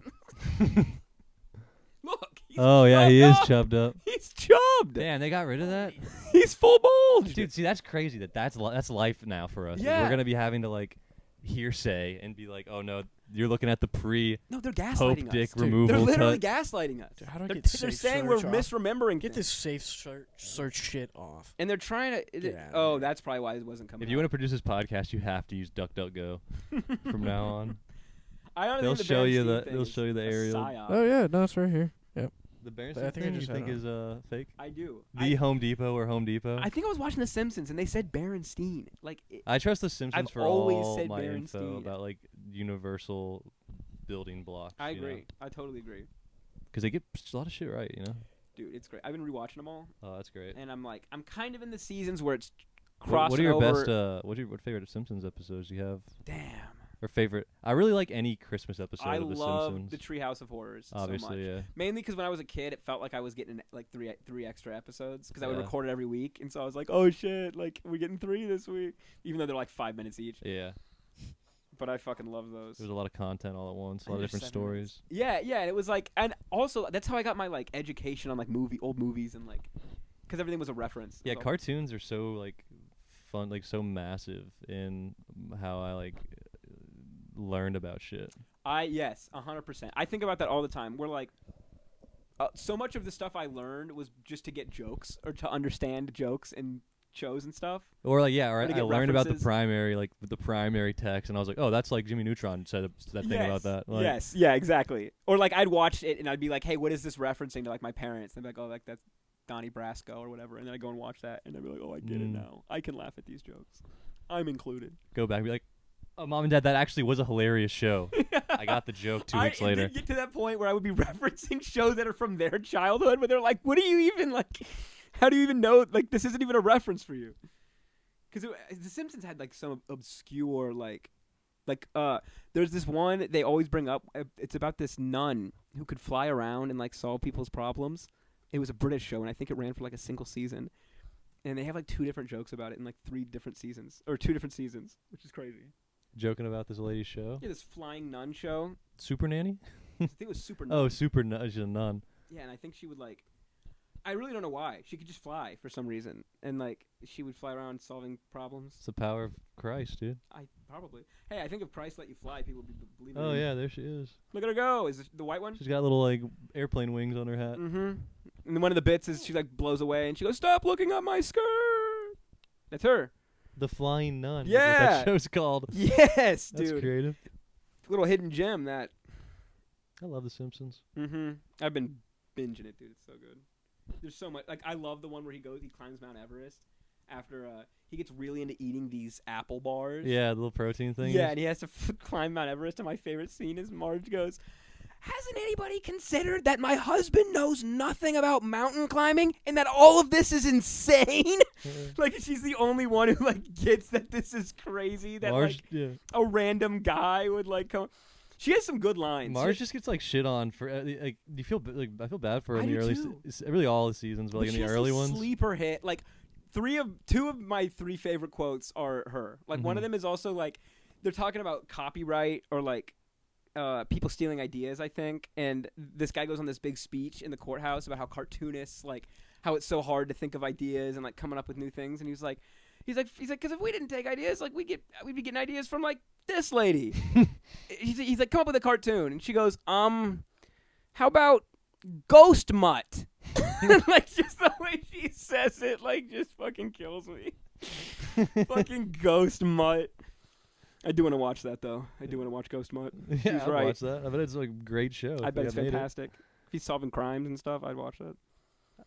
Look. He's Oh yeah, he is chubbed up. chubbed up. He's chubbed. Damn, they got rid of that. He's full bulge. Dude, see, that's crazy. That's life now for us. Yeah. We're gonna be having to like hearsay and be like, oh no, you're looking at the pre No, they're gaslighting Pope us. dick Dude, removal. They're literally cut. gaslighting us. Dude, how do I They're, get they're safe saying we're search off? misremembering Get things. this safe search shit off. And they're trying to. Get outta Oh, here. that's probably why it wasn't coming. If you want to produce this podcast, you have to use DuckDuckGo from now on. I don't They'll think show you Berenstein the thing they'll is show you the a aerial. psyop. Oh yeah, no, it's right here. Yep. The I Berenstein think I thing you just think had is fake? I do. The Home Depot or Home Depot? I think I was watching The Simpsons and they said Berenstein. Like, I trust the Simpsons I've for always all said my info Berenstein. about like universal building blocks. I you know? agree. I totally agree. Because they get a lot of shit right, you know. Dude, it's great. I've been rewatching them all, Oh, that's great. and I'm kind of in the seasons where it's What crossing are your over. best? What favorite Simpsons episodes do you have? Damn. Or favorite? I really like any Christmas episode I of The love Simpsons. the Treehouse of Horrors so Obviously, much. yeah. Mainly because when I was a kid, it felt like I was getting like three extra episodes because I would Yeah. record it every week, and so I was like, oh shit, like we're getting 3 this week, even though they're like 5 minutes each. Yeah. But I fucking love those. There's a lot of content all at once, a I lot of think different there's 7 minutes. stories. Yeah, and it was like, and also that's how I got my like education on like old movies and like, because everything was a reference. It Yeah, was all- cartoons are so like fun, like so massive in how I like learned about shit. Yes, 100%. I think about that all the time. We're like, so much of the stuff I learned was just to get jokes or to understand jokes and shows and stuff. Or like yeah, or Or to I get learned about the references. primary like the primary text, and I was like, oh, that's like Jimmy Neutron said that thing about that. Like, yes, yeah, exactly. Or like I'd watch it and I'd be like, hey, what is this referencing to like my parents? And they'd be like, oh, like that's Donnie Brasco or whatever. And then I go and watch that and I'd be like, oh, I get it now. I can laugh at these jokes. I'm included. Go back and be like, oh, Mom and Dad, that actually was a hilarious show. I got the joke 2 weeks I later. did get to that point where I would be referencing shows that are from their childhood, but they're like, what do you even like? How do you even know? Like, this isn't even a reference for you. Because The Simpsons had like some obscure there's this one they always bring up. It's about this nun who could fly around and like solve people's problems. It was a British show, and I think it ran for like a single season. And they have like 2 different jokes about it in like 3 different seasons, or 2 different seasons, which is crazy. Joking about this lady's show. Yeah, this flying nun show. Super Nanny? I think it was super. Oh, Nun. Super Nun. She's a nun. Yeah, and I think she would like. I really don't know why. She could just fly for some reason, and like she would fly around solving problems. It's the power of Christ, dude. I probably. Hey, I think if Christ let you fly, people would be believing. Oh in you. yeah, there she is. Look at her go. Is it the white one? She's got little like airplane wings on her hat. Mm-hmm. And then one of the bits is she like blows away and she goes, "Stop looking up my skirt." That's her. The Flying Nun. Is Yeah. what that show's called. Yes, That's dude. creative. Little hidden gem that. I love The Simpsons. Mm-hmm. I've been binging it, dude. It's so good. There's so much. Like I love the one where he climbs Mount Everest after he gets really into eating these apple bars. Yeah, the little protein thing. Yeah, and he has to climb Mount Everest. And my favorite scene is Marge goes, "Hasn't anybody considered that my husband knows nothing about mountain climbing and that all of this is insane?" Like she's the only one who like gets that this is crazy. That Marge, like yeah. a random guy would like come. She has some good lines. Marge just gets like shit on for like. You feel like I feel bad for her I in the do early, too. really all the seasons, but like But in she the has early some ones. sleeper hit. Like 2 of my 3 favorite quotes are her. Like one of Mhm. them is also like they're talking about copyright or like people stealing ideas, I think. And this guy goes on this big speech in the courthouse about how cartoonists, like, how it's so hard to think of ideas and like coming up with new things. And he's like, because if we didn't take ideas, like we'd be getting ideas from like this lady. he's like, come up with a cartoon, and she goes, how about Ghost Mutt? Like, just the way she says it, like, just fucking kills me. Fucking Ghost Mutt. I do want to watch that, though. I do want to watch Ghost Mutt. Yeah, She's I'd right. watch that. I bet it's like a great show. I bet it's fantastic. If he's solving crimes and stuff, I'd watch that.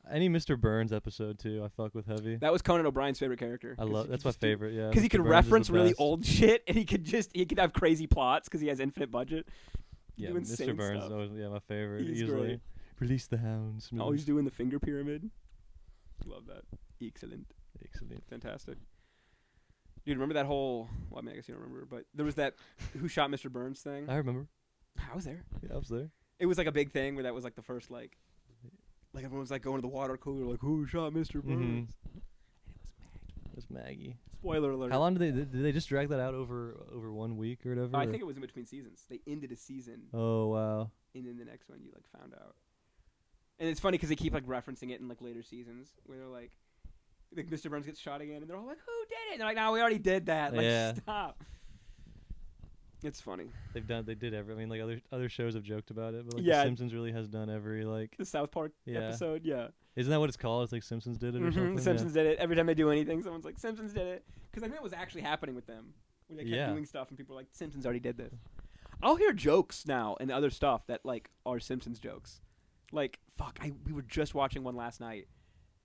Any Mr. Burns episode too, I fuck with heavy. That was Conan O'Brien's favorite character. That's my favorite. Yeah, because he Mr. could Burns reference is the really best. old shit, and he could have crazy plots because he has infinite budget. Yeah, Do insane Mr. Burns stuff. is always my favorite. He's Usually, great. Release the hounds. Always doing the finger pyramid. Love that. Excellent. Excellent. Fantastic. Dude, remember that whole... Well, I mean, I guess you don't remember, but there was that Who Shot Mr. Burns thing. I remember. I was there. Yeah, I was there. It was like a big thing where that was like the first like everyone was like going to the water cooler like, who shot Mr. Burns? It was Maggie. Spoiler alert. How long did they just drag that out over 1 week or whatever? I think it was in between seasons. They ended a season, Oh wow. and then the next one you like found out. And it's funny because they keep like referencing it in like later seasons where they're like Mr. Burns gets shot again, and they're all like, "Who did it?" And they're like, "No, we already did that." Like, Yeah. stop. It's funny. They did every. I mean, like other shows have joked about it, but like Yeah. The Simpsons really has done every like. The South Park Yeah. episode, yeah. Isn't that what it's called? It's like Simpsons did it or Mhm, something. The Simpsons did it. Every time they do anything, someone's like, "Simpsons did it," because I think it was actually happening with them. When they kept Yeah. doing stuff, and people were like, "Simpsons already did this." I'll hear jokes now and other stuff that like are Simpsons jokes. Like, fuck, we were just watching one last night,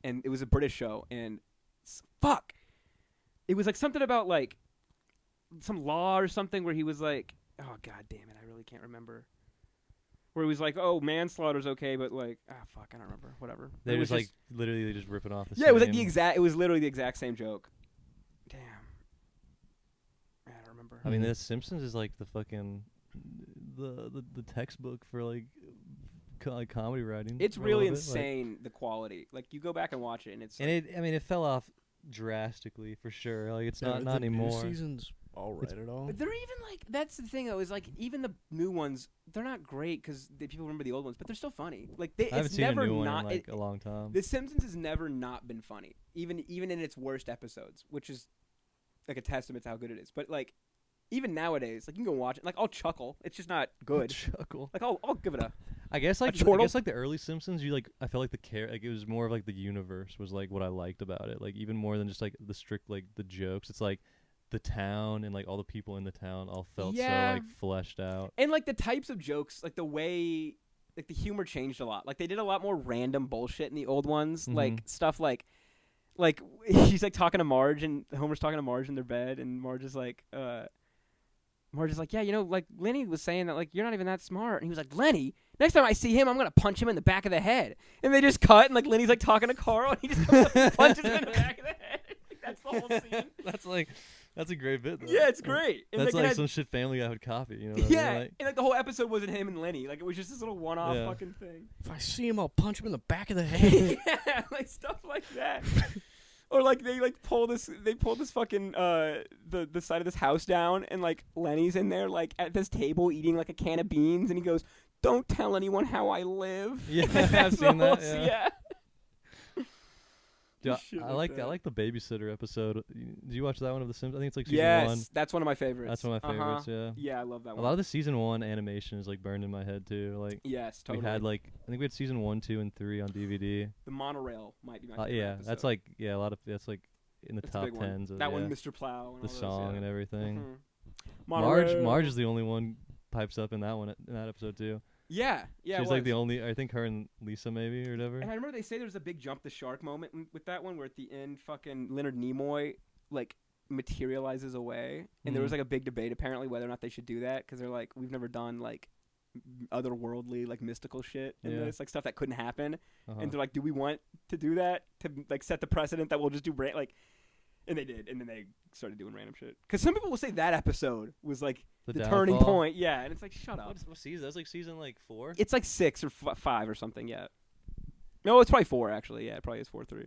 and it was a British show, and fuck, it was like something about like some law or something where he was like, oh god damn it, I really can't remember. Where he was like, oh, manslaughter's okay, but like, fuck, I don't remember. Whatever. They It was like just- literally just ripping off the. yeah, it was like same- it was literally the exact same joke. Damn. I don't remember. I mean, The Simpsons is like the fucking the textbook for like like comedy writing. It's I really love it, like- insane, the quality. Like, you go back and watch it, and it's and it fell off drastically for sure. Like it's not anymore. New season's all right at all. But they're even like, that's the thing though, is like even the new ones, they're not great because people remember the old ones, but they're still funny. Like I haven't it's seen a never new one not in like a long time. The Simpsons has never not been funny, even in its worst episodes, which is like a testament to how good it is. But like even nowadays, like you can go watch it, like I'll chuckle. It's just not good. Chuckle. Like I'll give it a. I guess like chortle? the early Simpsons, I felt like like it was more of like the universe was like what I liked about it. Like even more than just like the strict like the jokes. It's like the town and like all the people in the town all felt so like fleshed out. And like the types of jokes, like the way, like the humor changed a lot. Like they did a lot more random bullshit in the old ones, like stuff like he's like talking to Marge, and Homer's talking to Marge in their bed, and Marge is like, yeah, you know, like Lenny was saying that like you're not even that smart, and he was like, Lenny, next time I see him, I'm gonna punch him in the back of the head. And they just cut, and like Lenny's like talking to Carl, and he just comes up and punches him in the back of the head. Like, that's the whole scene. That's a great bit though. Yeah, it's great. And That's like it some shit Family Guy would copy, you know what I yeah, mean? Like, and like the whole episode wasn't him and Lenny. Like it was just this little one-off fucking thing. If I see him, I'll punch him in the back of the head. Yeah, like stuff like that. Or like they pull this fucking the side of this house down, and like Lenny's in there like at this table eating like a can of beans, and he goes, "Don't tell anyone how I live." Yeah, Like, I've seen that. whole- Yeah. Dude, Shit I like like the babysitter episode. Did you watch that one of The Simpsons? I think it's like season yes, one. that's one of my favorites. That's one of my favorites. Yeah. Yeah, I love that A one. lot of the season 1 animation is like burned in my head too. Like yes, totally. we had like I think we had season 1, 2, and 3 on DVD. the monorail might be my favorite Yeah, episode. that's like a lot of that's like in the That's a top big one. tens of that yeah, one, Mr. Plow, and the all those, song yeah. and everything. Monorail. Marge is the only one pipes up in that episode too. Yeah, yeah. She's it like the was. only. I think her and Lisa maybe or whatever. And I remember they say there's a big jump the shark moment with that one, where at the end, fucking Leonard Nimoy like materializes away, and there was like a big debate apparently whether or not they should do that, because they're like, we've never done like otherworldly like mystical shit in this, like stuff that couldn't happen, and they're like, do we want to do that to like set the precedent that we'll just do like. And they did, and then they started doing random shit. Because some people will say that episode was like the turning downfall. point. Yeah, and it's like, shut up. What season? That's like season like 4. It's like 6 or 5 or something. Yeah. No, it's probably 4 actually. Yeah, it probably is 4-3.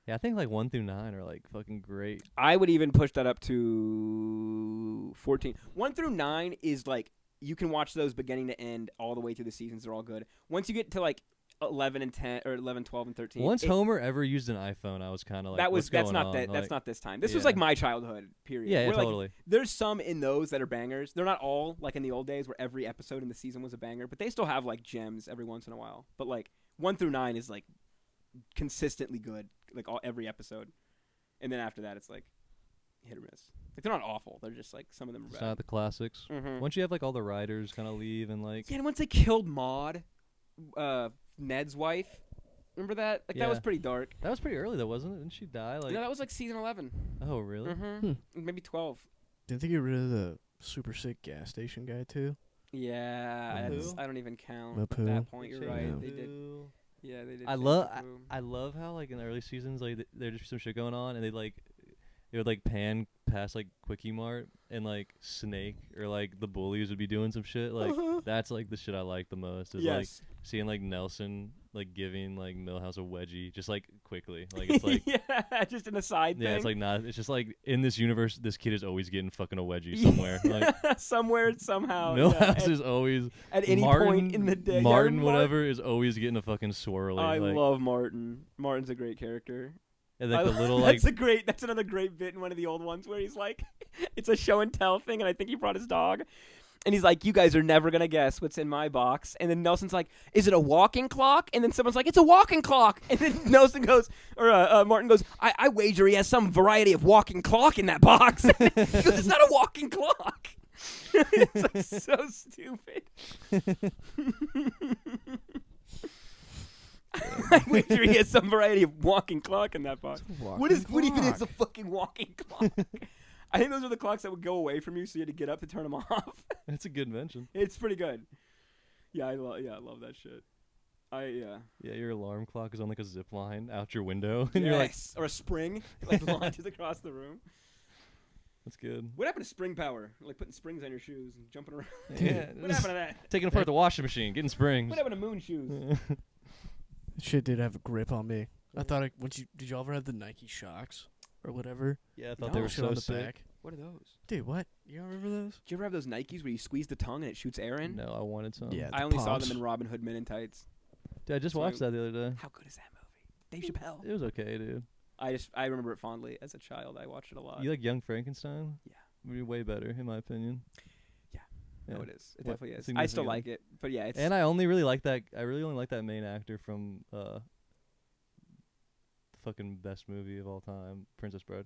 Yeah, I think like 1 through 9 are like fucking great. I would even push that up to 14. 1 through 9 is like you can watch those beginning to end all the way through the seasons. They're all good. Once you get to like 11 and 10 or 11, 12, and 13. Once Homer ever used an iPhone, I was kind of like, that's not this time. This was like my childhood period. Yeah, totally. Like, there's some in those that are bangers. They're not all like in the old days where every episode in the season was a banger, but they still have like gems every once in a while. But like 1 through 9 is like consistently good, like every episode. And then after that, it's like hit or miss. Like they're not awful. They're just like some of them are it's bad. not the classics. Mm-hmm. Once you have like all the writers kind of leave and like and once they killed Maude, Ned's wife. Remember that? Like that was pretty dark. That was pretty early though, wasn't it? Didn't she die? Like No, that was like season 11. Oh, really? Mm-hmm. Maybe 12. Didn't they get rid of the super sick gas station guy too? Yeah, Mapu? I don't even count Mapu. at that point. You're right. Yeah. They did. Yeah, they did. I say love Mapu. I love how like in the early seasons like there'd just be some shit going on and they like it would like pan past like Quickie Mart and like Snake or like the bullies would be doing some shit like that's like the shit I like the most is like seeing like Nelson like giving like Milhouse a wedgie just like quickly like it's like yeah, just an aside thing. It's like not it's just like in this universe this kid is always getting fucking a wedgie somewhere like somewhere somehow Milhouse is always at any Martin, point in the day. Martin whatever is always getting a fucking swirly. I like, love Martin. Martin's a great character. And like the little like that's another great bit in one of the old ones where he's like it's a show and tell thing and I think he brought his dog and he's like, you guys are never gonna guess what's in my box. And then Nelson's like, is it a walking clock? And then someone's like, it's a walking clock. And then Nelson goes, or Martin goes, I wager he has some variety of walking clock in that box. He goes, it's not a walking clock. It's like so stupid. I wager he has some variety of walking clock in that box. What even is a fucking walking clock? I think those are the clocks that would go away from you, so you had to get up to turn them off. That's a good invention. It's pretty good. Yeah, I love that shit. Yeah, your alarm clock is on like a zip line out your window, and yes. you're like, or a spring like launches across the room. That's good. What happened to spring power? Like putting springs on your shoes and jumping around. Yeah, What happened to that? taking apart the washing machine, getting springs. What happened to moon shoes? Shit did have a grip on me. I thought did y'all ever have the Nike Shocks or whatever? Yeah, I thought No. they were Shit so on the sick. back. What are those? Dude, what? You don't remember those? Do you ever have those Nikes where you squeeze the tongue and it shoots air in? No, I wanted some. Yeah. I the only saw pumps. them in Robin Hood Men in Tights. Dude, I just So watched that the other day. How good is that movie? Dave Chappelle. It was okay, dude. I remember it fondly as a child. I watched it a lot. You like Young Frankenstein? Yeah. Would be way better, in my opinion. Yeah. No, it is. It What, definitely is. I still significantly? like it, but yeah, it's. And I only really like that. I really only like that main actor from the fucking best movie of all time, Princess Bride.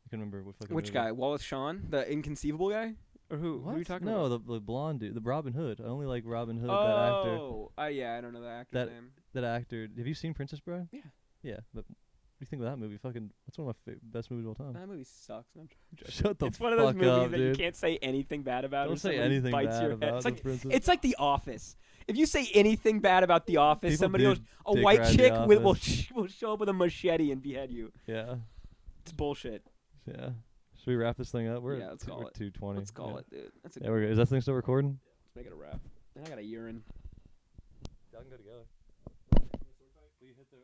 I can remember what fucking Which movie. guy? Wallace Shawn, the inconceivable guy, or who? What? Who are you talking no, about? the blonde dude, the Robin Hood. I only like Robin Hood. Oh, yeah, I don't know the actor's name. That actor. Have you seen Princess Bride? Yeah. Yeah, but what do you think of that movie? Fucking, that's one of my best movies of all time. That movie sucks. I'm joking. Shut the It's fuck one of those movies up, that dude. you can't say anything bad about. Don't or say someone anything bites bad your head. about It's the like Princess. it's like The Office. If you say anything bad about The Office, People somebody did a dick white ride The chick will Office. will show up with a machete and behead you. Yeah, It's bullshit. yeah. Should we wrap this thing up? We're Yeah, at let's call it. 2:20. Let's call it, dude. That's a Yeah, we're good. Is that thing still recording? Let's make it a wrap. And I got a urine. Y'all can go together. Will you hit the